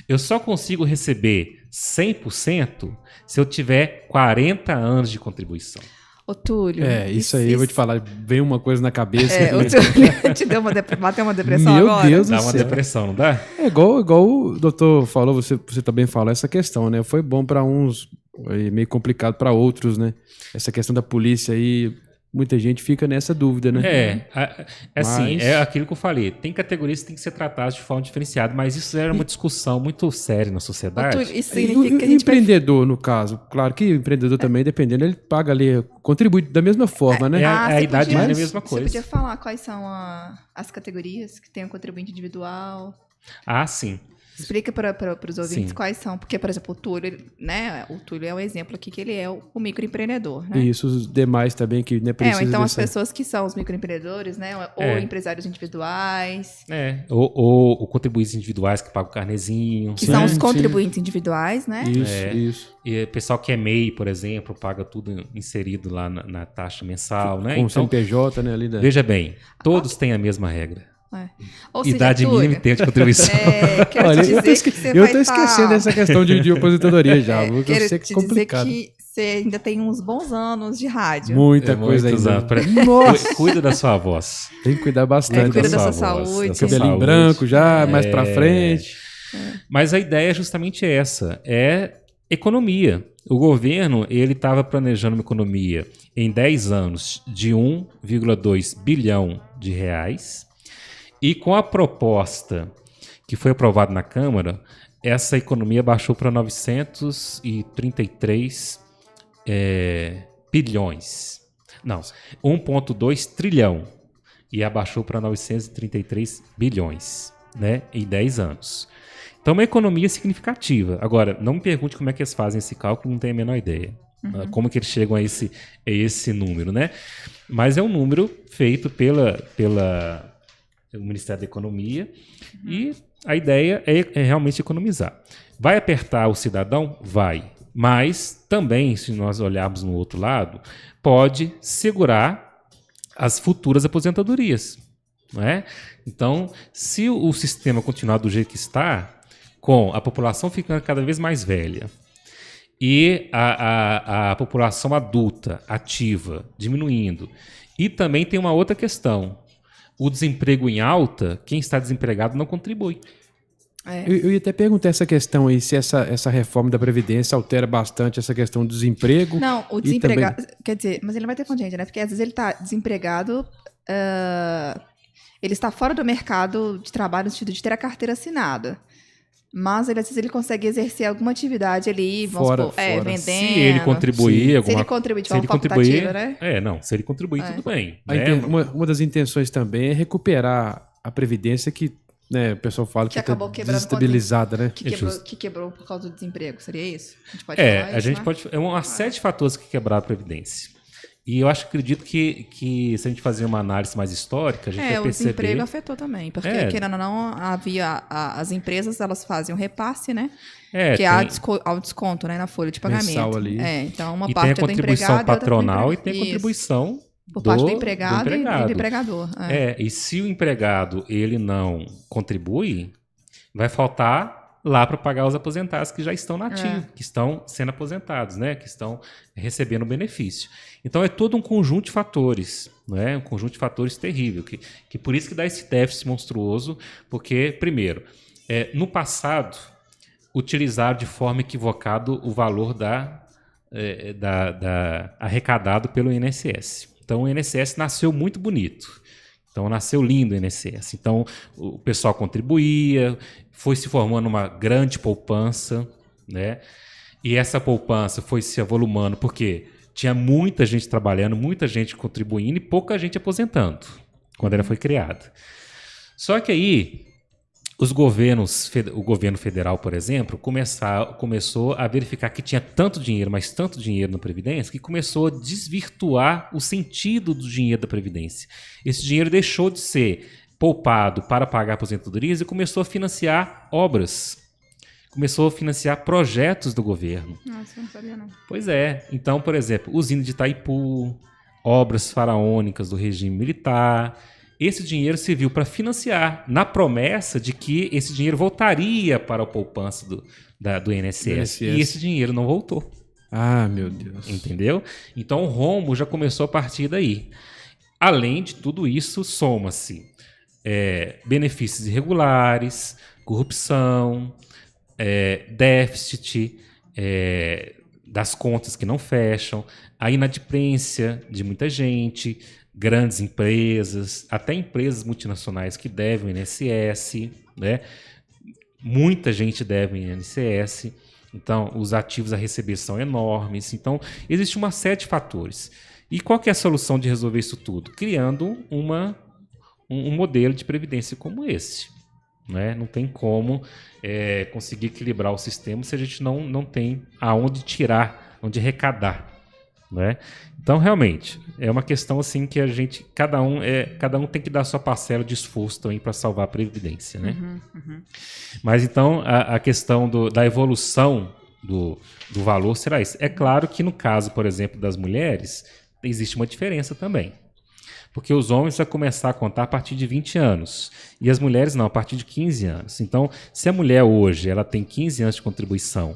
Eu só consigo receber 100% se eu tiver 40 anos de contribuição. Ô, Túlio. Isso aí, eu vou te falar, veio uma coisa na cabeça. O Túlio te deu bateu uma depressão Meu agora? Deus do Dá uma céu. depressão, não dá? É igual o doutor falou, você também falou essa questão, né? Foi bom para uns e meio complicado para outros, né? Essa questão da polícia aí, muita gente fica nessa dúvida, né? Assim, Mas- é aquilo que eu falei. Tem categorias que têm que ser tratadas de forma diferenciada, mas isso era uma discussão muito séria na Ô, sociedade. Túlio, isso E significa que a o gente vai... empreendedor, no caso, claro que o empreendedor também, dependendo, ele paga ali, contribui da mesma forma, né? a você idade podia- é a mesma Você coisa. podia falar quais são as categorias que tem o contribuinte individual? Sim. Explica para os ouvintes Sim. quais são. Porque, por exemplo, o Túlio, né? O Túlio é um exemplo aqui que ele é o microempreendedor, né? E isso, os demais também que né, precisam ou então as dessa... pessoas que são os microempreendedores, né? Ou empresários individuais. Ou contribuintes individuais que pagam o carnezinho. Que são os Sim, contribuintes individuais, né? Isso. E o pessoal que é MEI, por exemplo, paga tudo inserido lá na taxa mensal, né? Com o Então, CNPJ, né? Ali da... veja bem, todos têm a mesma regra. Ou seja, Idade Túlio, mínima e tempo de contribuição. quero Olha, te eu dizer que você eu vai tô esquecendo tá- essa questão de aposentadoria já. Eu Quero sei que te é complicado. dizer que você ainda tem uns bons anos de rádio. Muita coisa Muitos ainda. anos. Nossa, Cuida da sua voz. tem que cuidar bastante. cuida da sua sua voz, saúde. da sua Cabelinho saúde. branco já, mais pra frente. Mas a ideia é justamente essa, é economia. O governo ele estava planejando uma economia em 10 anos de 1,2 bilhão de reais e com a proposta que foi aprovada na Câmara, essa economia baixou para 933 bilhões. Não, 1,2 trilhão e abaixou para 933 bilhões. né, em 10 anos. Então, uma economia significativa. Agora, não me pergunte como é que eles fazem esse cálculo, não tenho a menor ideia. Como que eles chegam a esse número, né? Mas é um número feito pelo Ministério da Economia e a ideia é realmente economizar. Vai apertar o cidadão? Vai. Mas também, se nós olharmos no outro lado, pode segurar as futuras aposentadorias. Não é? Então, se o sistema continuar do jeito que está, com a população ficando cada vez mais velha e a população adulta, ativa, diminuindo, e também tem uma outra questão. O desemprego em alta, quem está desempregado não contribui. Eu ia até perguntar essa questão aí, se essa reforma da Previdência altera bastante essa questão do desemprego. Não, o desempregado... Quer dizer, mas ele não vai ter contingente, né? Porque às vezes ele está desempregado... ele está fora do mercado de trabalho no sentido de ter a carteira assinada. Mas às vezes ele consegue exercer alguma atividade ali, vamos supor, vendendo. Se ele contribuir... Se ele contribuir de forma facultativa, né? Se ele contribuir, tudo bem. Uma das intenções também é recuperar a Previdência que, né, o pessoal fala que acabou tá quebrando desestabilizada, né? Que quebrou por causa do desemprego, seria isso? A gente pode falar isso, né? É uma série de fatores que quebraram a Previdência. E eu acredito que se a gente fazer uma análise mais histórica, a gente vai perceber... o desemprego afetou também, porque, querendo ou não, havia as empresas, elas faziam repasse, né? Ao desconto, né, na folha de pagamento. Mensal ali. Então uma e parte tem a contribuição patronal e tem a contribuição por parte do empregado e do empregador. E se o empregado ele não contribui, vai faltar lá para pagar os aposentados que já estão na ativa, que estão sendo aposentados, né? Que estão recebendo benefício. Então é todo um conjunto de fatores, não é? Um conjunto de fatores terrível, que por isso que dá esse déficit monstruoso, porque, primeiro, no passado, utilizaram de forma equivocada o valor arrecadado pelo INSS. Então o INSS nasceu muito bonito. Então, nasceu lindo o INSS. Então, o pessoal contribuía, foi se formando uma grande poupança, né? E essa poupança foi se avolumando porque tinha muita gente trabalhando, muita gente contribuindo e pouca gente aposentando, quando ela foi criada. Só que aí, o governo federal, por exemplo, começou a verificar que tinha tanto dinheiro, mas tanto dinheiro na Previdência, que começou a desvirtuar o sentido do dinheiro da Previdência. Esse dinheiro deixou de ser poupado para pagar aposentadorias e começou a financiar obras. Começou a financiar projetos do governo. Nossa, eu não sabia não. Pois é. Então, por exemplo, usina de Itaipu, obras faraônicas do regime militar. Esse dinheiro serviu para financiar, na promessa de que esse dinheiro voltaria para a poupança do INSS. E esse dinheiro não voltou. Ah, meu Deus. Entendeu? Então o rombo já começou a partir daí. Além de tudo isso, soma-se benefícios irregulares, corrupção, déficit das contas que não fecham, a inadimplência de muita gente, grandes empresas, até empresas multinacionais que devem ao INSS, né? Muita gente deve ao INSS, então os ativos a receber são enormes. Então, existe uma série de fatores. E qual que é a solução de resolver isso tudo? Criando um modelo de previdência como esse. Né? Não tem como conseguir equilibrar o sistema se a gente não tem aonde tirar, onde arrecadar. Né? Então, realmente, é uma questão assim que cada um tem que dar a sua parcela de esforço também para salvar a Previdência. Né? Mas então, a questão da evolução do valor será isso. É claro que no caso, por exemplo, das mulheres, existe uma diferença também. Porque os homens vão começar a contar a partir de 20 anos. E as mulheres não, a partir de 15 anos. Então, se a mulher hoje ela tem 15 anos de contribuição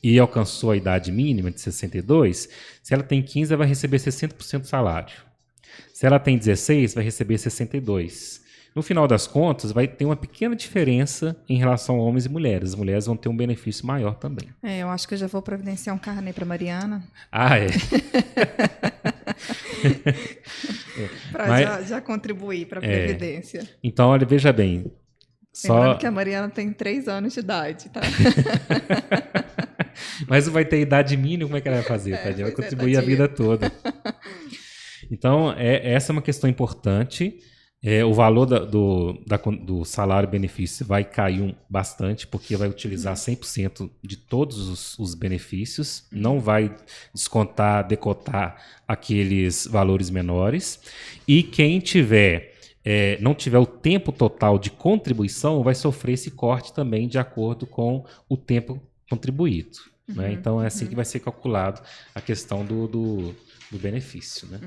e alcançou a idade mínima de 62, se ela tem 15, ela vai receber 60% do salário. Se ela tem 16, vai receber 62%. No final das contas, vai ter uma pequena diferença em relação a homens e mulheres. As mulheres vão ter um benefício maior também. Eu acho que eu já vou providenciar um carnê para Mariana. Ah, é? Para já contribuir para a Previdência. Então, olha, veja bem. Lembrando que a Mariana tem 3 anos de idade, tá? Mas vai ter idade mínima, como é que ela vai fazer? Tadinha? Vai contribuir a vida toda. Então, essa é uma questão importante. O valor do salário-benefício vai cair bastante, porque vai utilizar 100% de todos os benefícios, não vai descontar, decotar aqueles valores menores. E quem não tiver o tempo total de contribuição vai sofrer esse corte também de acordo com o tempo contribuído. Né? Então é assim que vai ser calculado a questão do benefício. Né?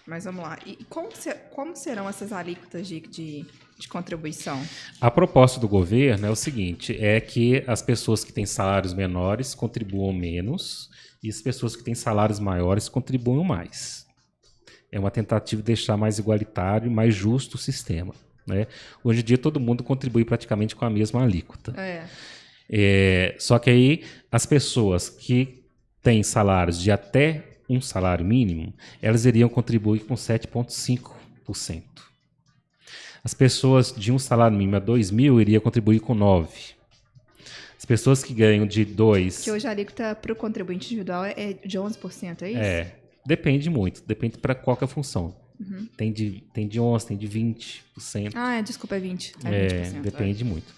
Mas vamos lá. E como serão essas alíquotas de contribuição? A proposta do governo é o seguinte, é que as pessoas que têm salários menores contribuam menos e as pessoas que têm salários maiores contribuam mais. É uma tentativa de deixar mais igualitário e mais justo o sistema. Né? Hoje em dia todo mundo contribui praticamente com a mesma alíquota. Só que aí as pessoas que têm salários de até um salário mínimo, elas iriam contribuir com 7,5%. As pessoas de um salário mínimo a 2 mil iriam contribuir com 9%. As pessoas que ganham de 2... Que hoje a alíquota para o contribuinte individual é de 11%, é isso? Depende muito. Depende para qual que é a função. Tem de 11%, tem de 20%. Desculpa, é 20%. 20%. Depende muito.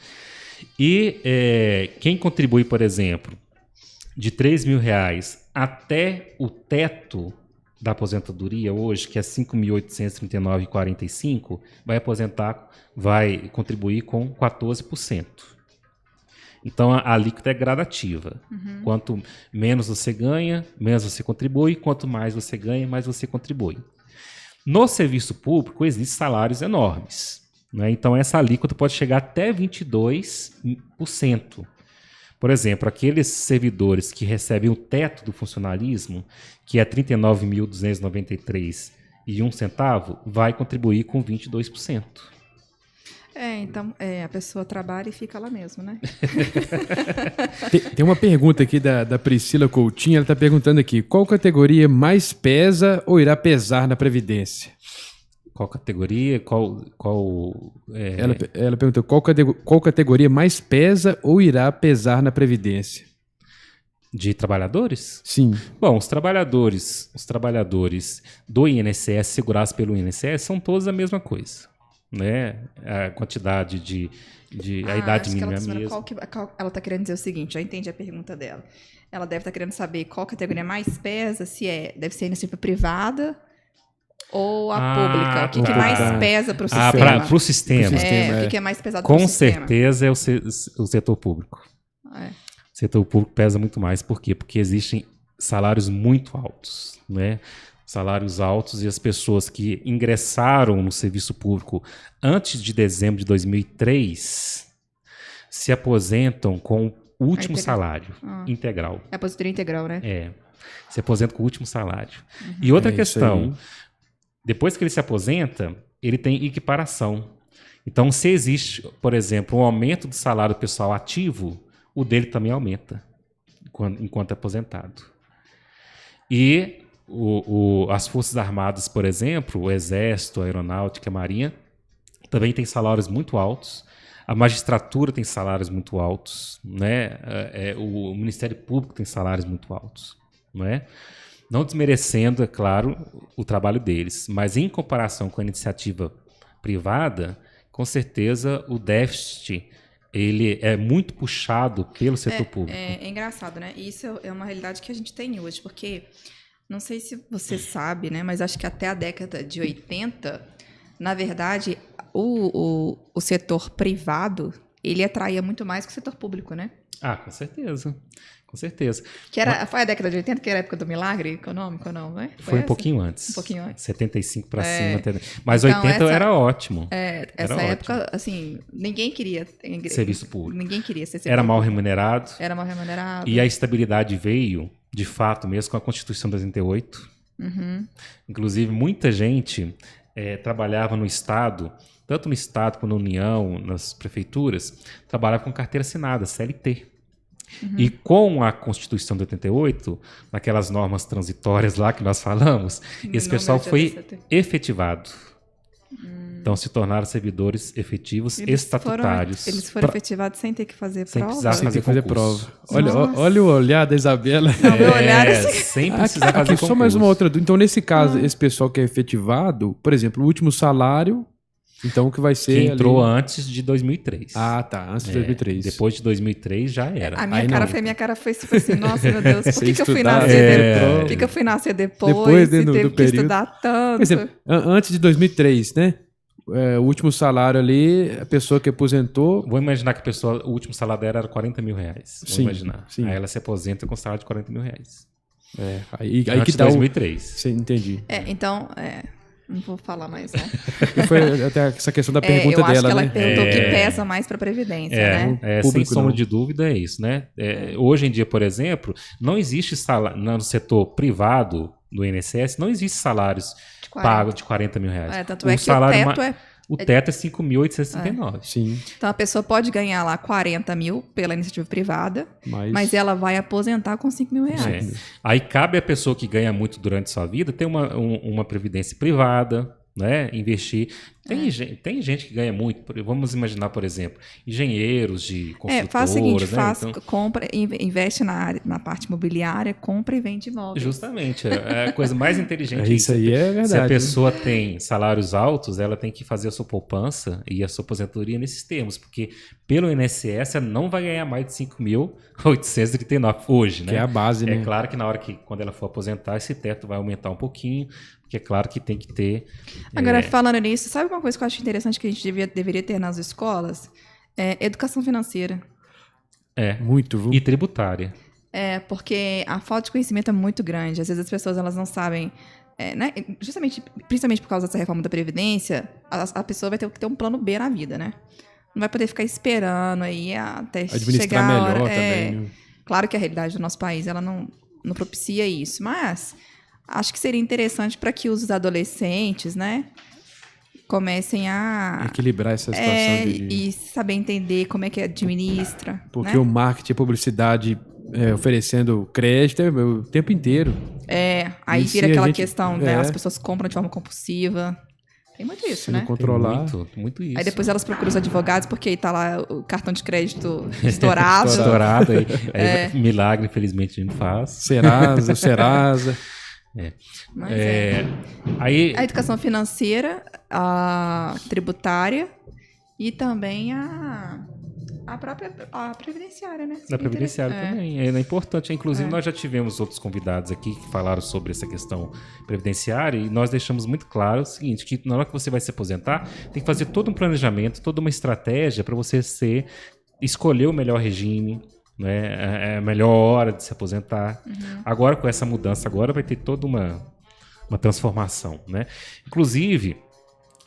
E quem contribui, por exemplo, de R$3.000 até o teto da aposentadoria hoje, que é R$ 5.839,45, vai contribuir com 14%. Então, a alíquota é gradativa. Quanto menos você ganha, menos você contribui. Quanto mais você ganha, mais você contribui. No serviço público, existem salários enormes. Né? Então, essa alíquota pode chegar até 22%. Por exemplo, aqueles servidores que recebem o teto do funcionalismo, que é R$ 39.293,01, vai contribuir com 22%. Então, a pessoa trabalha e fica lá mesmo, né? Tem uma pergunta aqui da Priscila Coutinho, ela está perguntando aqui, qual categoria mais pesa ou irá pesar na Previdência? Qual categoria? Ela perguntou qual categoria mais pesa ou irá pesar na Previdência? De trabalhadores? Sim. Bom, os trabalhadores do INSS, segurados pelo INSS, são todos a mesma coisa. Né? A quantidade a idade mínima é a mesma. Ela está querendo dizer o seguinte, já entendi a pergunta dela. Ela deve estar querendo saber qual categoria mais pesa, deve ser a iniciativa privada ou a pública. O que mais pesa para o sistema? Para o sistema. O que é mais pesado para o sistema? Com certeza é o setor público. O setor público pesa muito mais. Por quê? Porque existem salários muito altos, né? Salários altos, e as pessoas que ingressaram no serviço público antes de dezembro de 2003 se aposentam com o último salário integral. É a aposentadoria integral, né? Se aposenta com o último salário. E outra questão, depois que ele se aposenta, ele tem equiparação. Então, se existe, por exemplo, um aumento do salário pessoal ativo, o dele também aumenta enquanto é aposentado. E as Forças Armadas, por exemplo, o Exército, a Aeronáutica, a Marinha, também tem salários muito altos. A magistratura tem salários muito altos, né? O Ministério Público tem salários muito altos, não é? Não desmerecendo, é claro, o trabalho deles, mas em comparação com a iniciativa privada, com certeza o déficit ele é muito puxado pelo setor público. É engraçado, né? Isso é uma realidade que a gente tem hoje, porque não sei se você sabe, né? Mas acho que até a década de 80, na verdade, o setor privado, ele atraía muito mais que o setor público, né? Com certeza. Com certeza. Foi a década de 80, que era a época do milagre econômico ou não, né? Foi um pouquinho antes. Um pouquinho antes. 75 para cima. Mas então, 80 era ótimo. Essa época, assim, ninguém queria... Serviço público. Ninguém queria ser Era mal remunerado. Era mal remunerado. E a estabilidade veio, de fato mesmo, com a Constituição de 88. Inclusive, muita gente trabalhava no Estado, tanto no Estado quanto na União, nas prefeituras, trabalhava com carteira assinada, CLT. E com a Constituição de 88, naquelas normas transitórias lá que nós falamos, esse pessoal foi efetivado. Então se tornaram servidores efetivos estatutários. Eles foram efetivados sem ter que fazer Sem prova? precisar Sem ter que fazer concurso. prova. Olha o olhar da Isabela. Não, meu olhar assim. sem precisar fazer concurso. Só mais uma outra dúvida. Então, nesse caso, esse pessoal que é efetivado, por exemplo, o último salário, então o que vai ser Que entrou ali... antes de 2003. Ah, tá. Antes de 2003. Depois de 2003 já era. A minha Aí cara foi tipo assim, nossa, meu Deus, por Sem que eu fui estudar, nascer prova. Por que eu fui nascer depois Depois, e do teve que período. estudar tanto? Por exemplo, antes de 2003, né? O último salário ali, a pessoa que aposentou... Vou imaginar que a pessoa, o último salário dela era 40 mil reais. Vou Sim, imaginar. sim. Aí ela se aposenta com salário de 40 mil reais. Aí Antes que de dá 2003. Sim, entendi. Então, não vou falar mais, não. E foi até essa questão da pergunta eu acho dela, que ela né? perguntou o que pesa mais para a Previdência, né? Sem Público sombra não. de dúvida é isso, né? Hoje em dia, por exemplo, não existe salário no setor privado do INSS, não existe salários De 40. pagos de 40 mil reais. Tanto é que o teto O teto é 5.869. Sim, Então a pessoa pode ganhar lá 40 mil pela iniciativa privada, mas ela vai aposentar com 5 mil reais. Aí cabe à pessoa que ganha muito durante sua vida ter uma previdência privada, né? Investir. Tem gente que ganha muito. Vamos imaginar, por exemplo, engenheiros de construtoras. Faz o seguinte, né? compra, investe na parte imobiliária, compra e vende imóveis. Justamente. É a coisa mais inteligente. Isso aí é verdade. Se a pessoa tem salários altos, ela tem que fazer a sua poupança e a sua aposentadoria nesses termos, porque pelo INSS ela não vai ganhar mais de 5.839 hoje, né? Que é a base, né? É claro que quando ela for aposentar, esse teto vai aumentar um pouquinho, porque é claro que tem que ter... Agora, falando nisso, sabe uma coisa que eu acho interessante que a gente deveria ter nas escolas? Educação financeira. Muito, viu? E tributária. Porque a falta de conhecimento é muito grande. Às vezes as pessoas elas não sabem, né? Principalmente por causa dessa reforma da Previdência, a pessoa vai ter que ter um plano B na vida, né? Não vai poder ficar esperando aí até Administrar chegar a hora. melhor também, né? Claro que a realidade do nosso país ela não propicia isso, mas acho que seria interessante para que os adolescentes, né, comecem a equilibrar essa situação e saber entender como é que administra. Porque né? o marketing e a publicidade oferecendo crédito o tempo inteiro. Aí E vira se a aquela gente- questão, né? As pessoas compram de forma compulsiva. Tem muito isso, Se né? não controlar. Muito isso. Aí depois elas procuram os advogados porque aí tá lá o cartão de crédito estourado. Estourado. Aí milagre, infelizmente, a gente faz. Serasa. Mas Aí, a educação financeira, a tributária e também a própria previdenciária, né? na previdenciária também. É importante. Inclusive, É. nós já tivemos outros convidados aqui que falaram sobre essa questão previdenciária e nós deixamos muito claro o seguinte, que na hora que você vai se aposentar, tem que fazer todo um planejamento, toda uma estratégia para você escolher o melhor regime, né? A melhor hora de se aposentar. Agora, com essa mudança, agora vai ter toda uma transformação, né? Inclusive,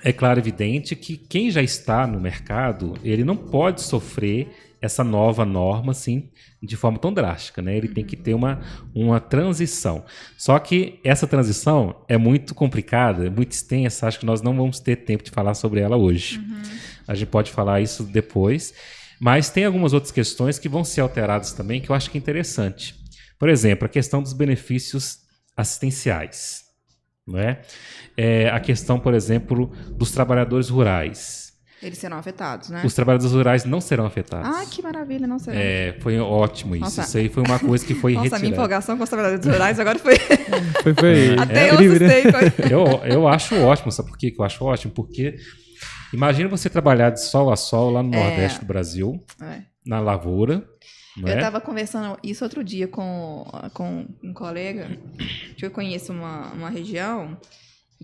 é claro, evidente que quem já está no mercado, ele não pode sofrer essa nova norma assim de forma tão drástica, né? Ele tem que ter uma transição. Só que essa transição é muito complicada, é muito extensa, acho que nós não vamos ter tempo de falar sobre ela hoje. A gente pode falar isso depois, mas tem algumas outras questões que vão ser alteradas também, que eu acho que é interessante. Por exemplo, a questão dos benefícios assistenciais. Não é? A questão, por exemplo, dos trabalhadores rurais. Eles serão afetados, né? Os trabalhadores rurais não serão afetados. Ah, que maravilha, não serão. Foi ótimo isso. Nossa. Isso aí foi uma coisa que foi Nossa, a minha retirada. empolgação com os trabalhadores rurais agora foi... Foi Até eu incrível, né? assustei. Eu acho ótimo. Sabe por que eu acho ótimo? Porque imagina você trabalhar de sol a sol lá no Nordeste do Brasil, na lavoura. Não Eu é? estava conversando isso outro dia com um colega, que eu conheço uma região,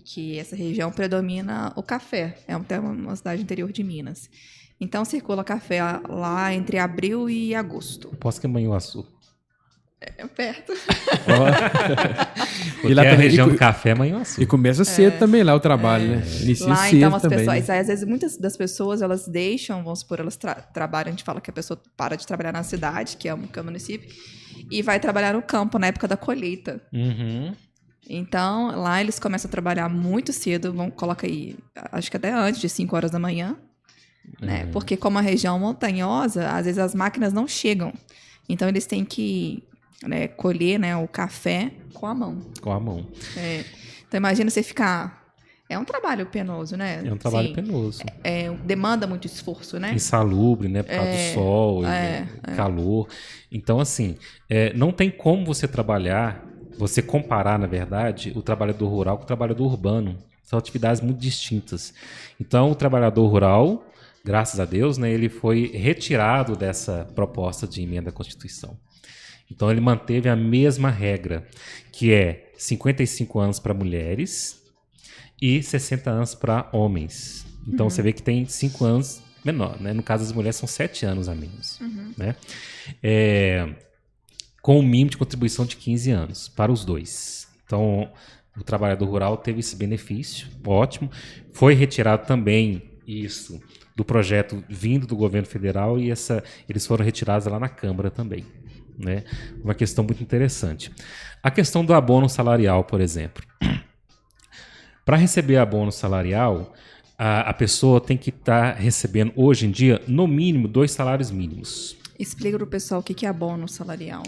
que essa região predomina o café. É até uma cidade interior de Minas. Então, circula café lá entre abril e agosto. Posso que é Manhuaçu. É perto. Porque E lá a também- região e do café é Manhuaçu. E começa cedo também lá o trabalho, né? Inicia Lá, cedo então, as também. pessoas... né? Às vezes, muitas das pessoas, elas deixam, vamos supor, elas trabalham, a gente fala que a pessoa para de trabalhar na cidade, que é o município, e vai trabalhar no campo na época da colheita. Uhum. Então, lá eles começam a trabalhar muito cedo, coloca aí, acho que até antes de 5 horas da manhã, né? Porque como a região montanhosa, às vezes as máquinas não chegam. Então, eles têm que colher, né, o café com a mão. Com a mão. Então, imagina você ficar É um trabalho penoso, né? É um trabalho Sim. penoso. Demanda muito esforço, né? Insalubre, né? Por causa do sol, calor. Então, assim, não tem como você comparar, na verdade, o trabalhador rural com o trabalhador urbano. São atividades muito distintas. Então, o trabalhador rural, graças a Deus, né, ele foi retirado dessa proposta de emenda à Constituição. Então, ele manteve a mesma regra, que é 55 anos para mulheres e 60 anos para homens. Então, você vê que tem 5 anos menor, né? No caso das mulheres, são 7 anos a menos. Né? Com um mínimo de contribuição de 15 anos para os dois. Então, o trabalhador rural teve esse benefício, ótimo. Foi retirado também isso do projeto vindo do governo federal e eles foram retirados lá na Câmara também. Né? Uma questão muito interessante. A questão do abono salarial, por exemplo. Para receber abono salarial, a pessoa tem que estar recebendo, hoje em dia, no mínimo 2 salários mínimos. Explica para o pessoal o que é abono salarial.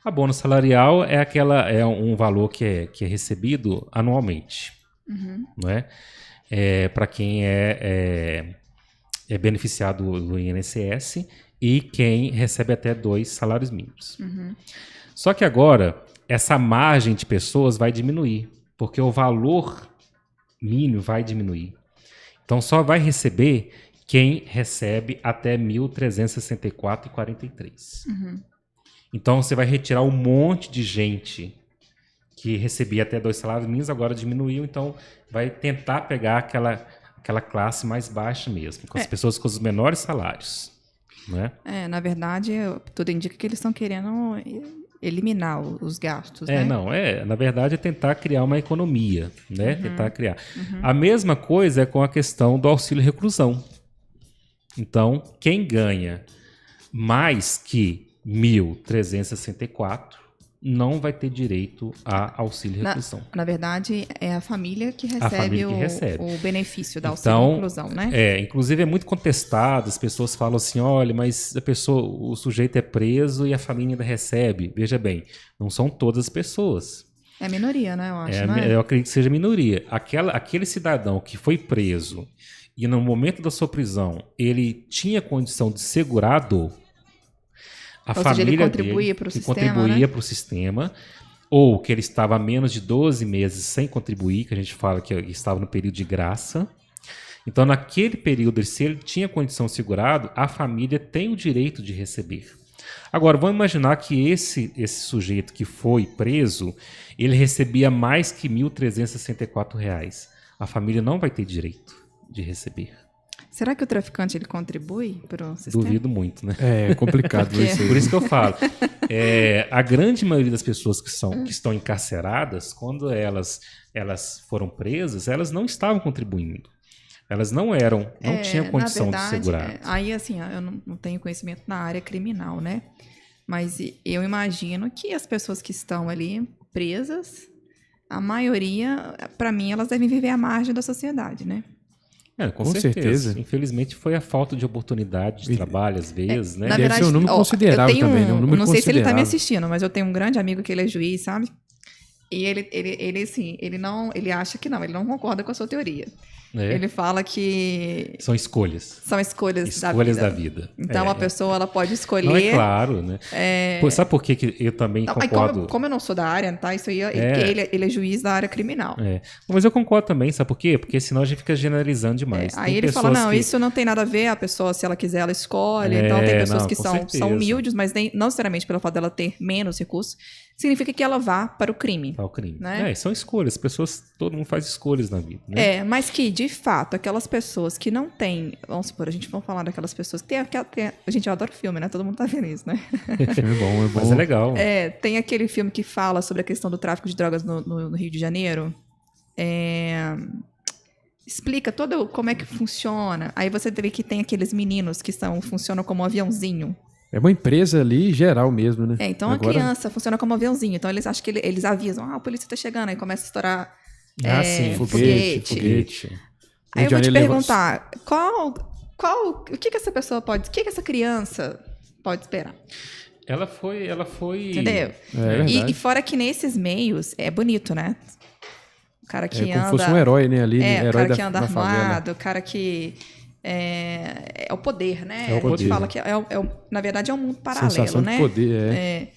Abono salarial é um valor que é recebido anualmente. Não é? Para quem é beneficiado do INSS e quem recebe até 2 salários mínimos. Só que agora, essa margem de pessoas vai diminuir, porque o valor mínimo vai diminuir. Então, só vai receber quem recebe até R$ 1.364,43. Então, você vai retirar um monte de gente que recebia até 2 salários mínimos, agora diminuiu, então vai tentar pegar aquela classe mais baixa mesmo, com as pessoas com os menores salários. Né? Na verdade, tudo indica que eles estão querendo eliminar os gastos, né? Na verdade é tentar criar uma economia, né? Tentar criar. A mesma coisa é com a questão do auxílio reclusão. Então, quem ganha mais que 1.364 não vai ter direito a auxílio reclusão. Na verdade, é a família que recebe, o benefício da auxílio reclusão, né? Inclusive é muito contestado, as pessoas falam assim, olha, mas o sujeito é preso e a família ainda recebe. Veja bem, não são todas as pessoas. É a minoria, né? Eu acho, não é? Eu acredito que seja a minoria. Aquele cidadão que foi preso e no momento da sua prisão ele tinha condição de segurado, a família ele contribuía para o sistema, contribuía para o sistema, ou que ele estava há menos de 12 meses sem contribuir, que a gente fala que estava no período de graça. Então, naquele período, se ele tinha condição de segurado, a família tem o direito de receber. Agora, vamos imaginar que esse sujeito que foi preso, ele recebia mais que R$ 1.364. A família não vai ter direito de receber. Será que o traficante ele contribui para o sistema? Duvido muito, né? É complicado isso. Por isso que eu falo. A grande maioria das pessoas que estão encarceradas, quando elas foram presas, elas não estavam contribuindo. Elas não tinham condição de segurar. Aí, assim, eu não tenho conhecimento na área criminal, né? Mas eu imagino que as pessoas que estão ali presas, a maioria, para mim, elas devem viver à margem da sociedade, né? Com certeza. Infelizmente foi a falta de oportunidade de trabalho, às vezes, né? Na verdade, Deve ser um número considerável também, né? Um número não sei se ele está me considerável. assistindo, mas eu tenho um grande amigo que ele é juiz, sabe? E ele assim, ele acha que não, ele não concorda com a sua teoria. Ele fala que são escolhas. São escolhas da vida. Então a pessoa ela pode escolher. Não, é claro, né? Sabe por que eu também concordo? Como eu não sou da área, tá? Isso aí, ele é juiz da área criminal. Mas eu concordo também, sabe por quê? Porque senão a gente fica generalizando demais. Aí ele fala, não, isso não tem nada a ver, a pessoa, se ela quiser, ela escolhe. Então tem pessoas que são humildes, mas não necessariamente pelo fato dela ter menos recursos, significa que ela vá para o crime. Para o crime. Né? São escolhas. Todo mundo faz escolhas na vida. Né? Mas que, de fato, aquelas pessoas que não têm... Vamos supor, vamos falar daquelas pessoas que gente, eu adoro filme, né? Todo mundo tá feliz, né? Filme bom, é bom. Mas é legal. Tem aquele filme que fala sobre a questão do tráfico de drogas no Rio de Janeiro. Explica todo como é que funciona. Aí você vê que tem aqueles meninos que funcionam como um aviãozinho. É uma empresa ali geral mesmo, né? Então a criança funciona como um aviãozinho. Então eles acham que eles avisam, a polícia tá chegando, aí começa a estourar foguete. Aí eu vou te perguntar, o que essa pessoa pode... O que essa criança pode esperar? Ela foi... Entendeu? E fora que nesses meios, é bonito, né? O cara que como anda... fosse um herói, né? Ali, o herói cara que anda da favela. armado, o cara que... É o poder, né? É o A gente poder. fala que na verdade é um mundo paralelo, Sensação né? de poder,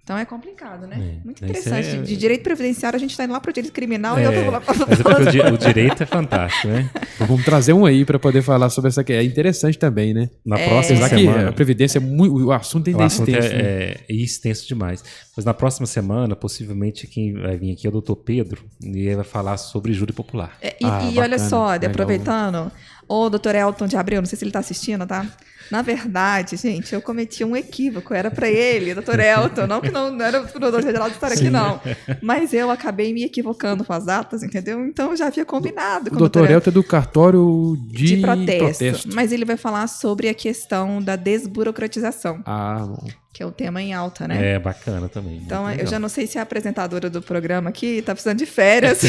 Então é complicado, né? Muito Isso interessante. é- De direito previdenciário, a gente está indo lá para o direito criminal e eu tô lá Mas é porque o direito é fantástico, né? Então, vamos trazer um aí para poder falar sobre essa aqui. É interessante também, né? Na próxima Apesar que semana... a Previdência é muito... O assunto ainda O é assunto extenso, né? é extenso demais. Mas na próxima semana, possivelmente, quem vai vir aqui é o doutor Pedro, e ele vai falar sobre júri popular. E bacana, olha só, legal. aproveitando, o doutor Elton de Abreu, não sei se ele está assistindo, tá? Na verdade, gente, eu cometi um equívoco. Era para ele, doutor Elton, não que não era para o doutor Geraldo estar aqui, não. Mas eu acabei me equivocando com as datas, entendeu? Então eu já havia combinado com O doutor Elton é do cartório de protesto. Mas ele vai falar sobre a questão da desburocratização, Bom. que é o tema em alta, né? É bacana também. Então, muito eu legal. já não sei se a apresentadora do programa aqui tá precisando de férias.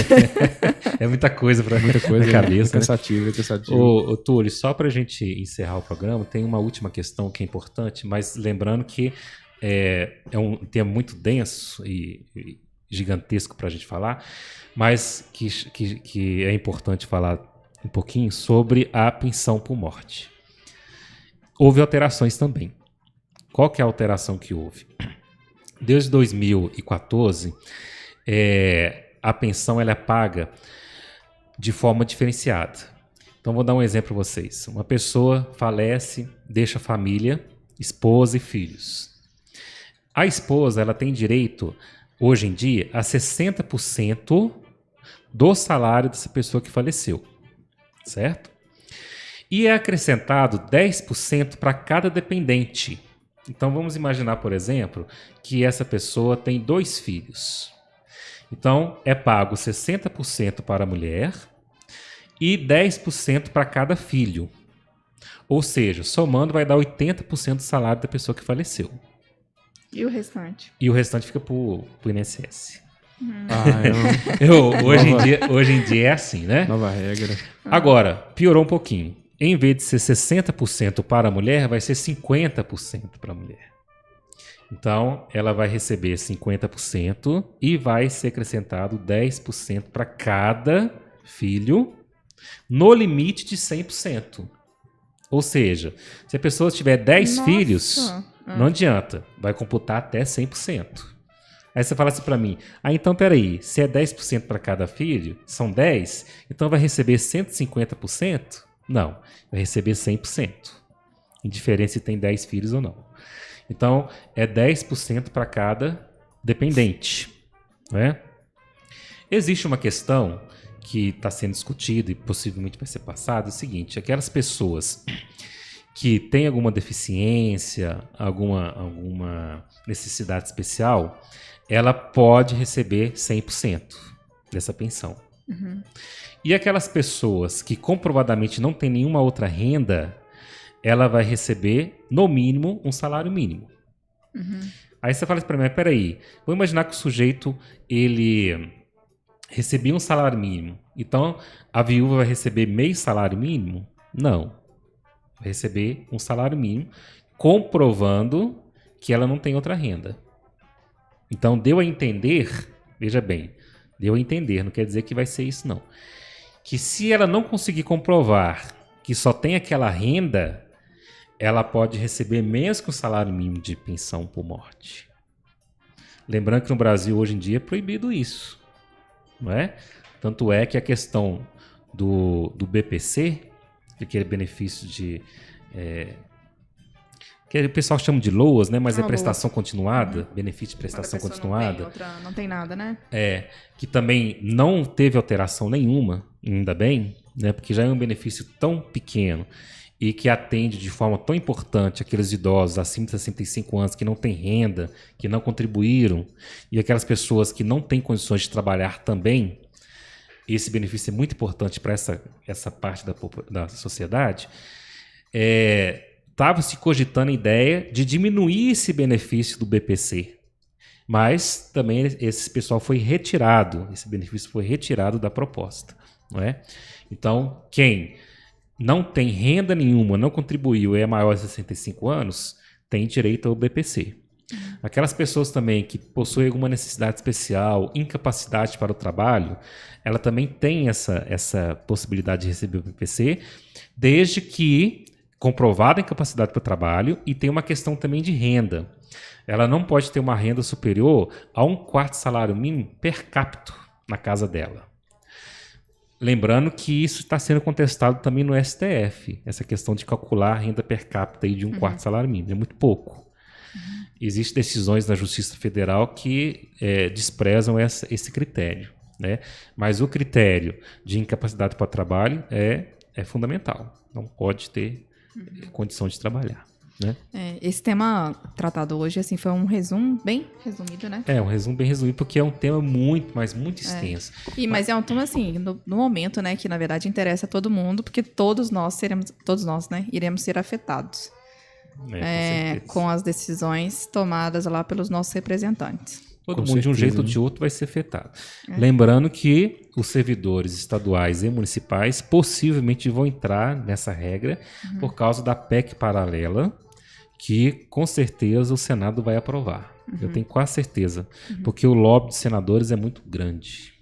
É muita coisa para Muita coisa, na cabeça. Né? cansativo, é cansativo. Ô, Túlio, só para a gente encerrar o programa, tem uma última questão que é importante, mas lembrando que é um tema muito denso e gigantesco para a gente falar, mas que é importante falar um pouquinho sobre a pensão por morte. Houve alterações também. Qual que é a alteração que houve? Desde 2014, a pensão ela é paga de forma diferenciada. Então, vou dar um exemplo para vocês. Uma pessoa falece, deixa a família, esposa e filhos. A esposa ela tem direito, hoje em dia, a 60% do salário dessa pessoa que faleceu. Certo? E é acrescentado 10% para cada dependente. Então, vamos imaginar, por exemplo, que essa pessoa tem 2 filhos. Então, é pago 60% para a mulher e 10% para cada filho. Ou seja, somando vai dar 80% do salário da pessoa que faleceu. E o restante? E o restante fica para o INSS. Ah, Hoje em dia é assim, né? nova regra. Agora, piorou um pouquinho. Em vez de ser 60% para a mulher, vai ser 50% para a mulher. Então, ela vai receber 50% e vai ser acrescentado 10% para cada filho, no limite de 100%. Ou seja, se a pessoa tiver 10 Nossa! filhos, não adianta, vai computar até 100%. Aí você fala assim para mim, então peraí, se é 10% para cada filho, são 10, então vai receber 150%? Não, vai receber 100%. Indiferente se tem 10 filhos ou não. Então, é 10% para cada dependente. Né? Existe uma questão que está sendo discutida e possivelmente vai ser passada, é o seguinte, aquelas pessoas que têm alguma deficiência, alguma necessidade especial, ela pode receber 100% dessa pensão. E aquelas pessoas que comprovadamente não têm nenhuma outra renda, ela vai receber, no mínimo, um salário mínimo. Aí você fala para mim, mas peraí, vou imaginar que o sujeito, ele recebia um salário mínimo. Então, a viúva vai receber meio salário mínimo? Não. Vai receber um salário mínimo, comprovando que ela não tem outra renda. Então, deu a entender, veja bem, deu a entender, não quer dizer que vai ser isso não. Que se ela não conseguir comprovar que só tem aquela renda, ela pode receber menos que o salário mínimo de pensão por morte. Lembrando que no Brasil hoje em dia é proibido isso, não é? Tanto é que a questão do BPC, aquele benefício de... que o pessoal chama de LOAS, né? Mas é prestação continuada, benefício de prestação continuada. Não tem nada, né? Que também não teve alteração nenhuma, ainda bem, né? Porque já é um benefício tão pequeno e que atende de forma tão importante aqueles idosos acima de 65 anos que não têm renda, que não contribuíram, e aquelas pessoas que não têm condições de trabalhar também. Esse benefício é muito importante para essa parte da sociedade. Estava se cogitando a ideia de diminuir esse benefício do BPC, mas também esse pessoal foi retirado, esse benefício foi retirado da proposta, não é? Então, quem não tem renda nenhuma, não contribuiu e é maior de 65 anos, tem direito ao BPC. Aquelas pessoas também que possuem alguma necessidade especial, incapacidade para o trabalho, ela também tem essa possibilidade de receber o BPC, desde que comprovada a incapacidade para o trabalho, e tem uma questão também de renda. Ela não pode ter uma renda superior a 1/4 salário mínimo per capita na casa dela. Lembrando que isso está sendo contestado também no STF, essa questão de calcular a renda per capita aí de 1/4 salário mínimo. É muito pouco. Existem decisões da Justiça Federal que desprezam esse critério, né? Mas o critério de incapacidade para trabalho é fundamental. Não pode ter condição de trabalhar, né? Esse tema tratado hoje assim, foi um resumo bem resumido, né? Um resumo bem resumido, porque é um tema muito, mas muito extenso. Mas é um tema assim, no momento, né, que na verdade interessa a todo mundo, porque todos nós, né, iremos ser afetados com as decisões tomadas lá pelos nossos representantes. Todo mundo, de um jeito ou de outro, vai ser afetado. Lembrando que os servidores estaduais e municipais possivelmente vão entrar nessa regra por causa da PEC paralela, que com certeza o Senado vai aprovar. Eu tenho quase certeza, porque o lobby dos senadores é muito grande.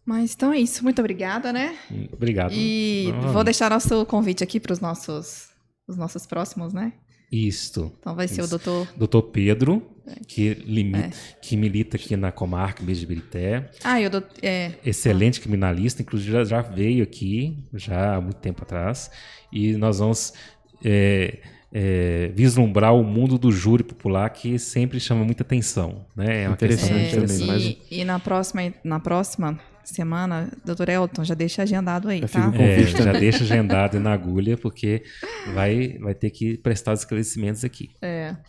Mas então é isso. Muito obrigada, né? Obrigado. E vou deixar nosso convite aqui para os nossos próximos, né? Isto. Então vai ser o doutor... Doutor Pedro, que milita aqui na comarca de Birité. Excelente criminalista, inclusive já veio aqui, já há muito tempo atrás. E nós vamos vislumbrar o mundo do júri popular, que sempre chama muita atenção, né? É uma interessante também. E na próxima semana, doutor Elton, já deixa agendado aí, tá? Já deixa agendado na agulha, porque vai ter que prestar os esclarecimentos aqui.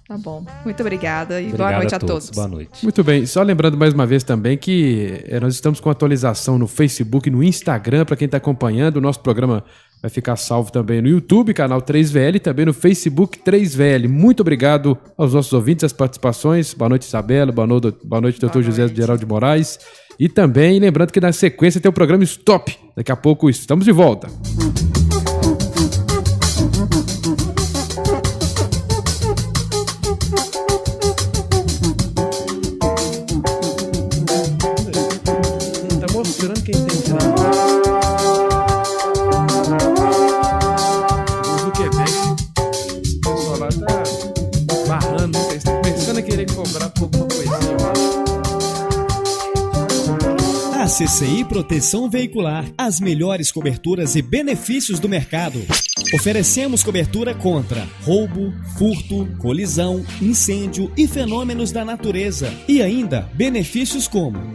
Tá bom. Muito obrigada e boa noite a todos. Boa noite. Muito bem. Só lembrando mais uma vez também que nós estamos com atualização no Facebook e no Instagram, para quem está acompanhando. O nosso programa vai ficar salvo também no YouTube, canal 3VL, e também no Facebook 3VL. Muito obrigado aos nossos ouvintes, as participações. Boa noite, Isabela. Boa noite, doutor José Geraldo de Moraes. E também lembrando que na sequência tem o programa Stop. Daqui a pouco estamos de volta. Tá mostrando quem tem entrado. O Quebec, o pessoal lá tá barrando, eles estão começando a querer cobrar por alguma coisinha, eu acho. A CCI Proteção Veicular, as melhores coberturas e benefícios do mercado. Oferecemos cobertura contra roubo, furto, colisão, incêndio e fenômenos da natureza. E ainda benefícios como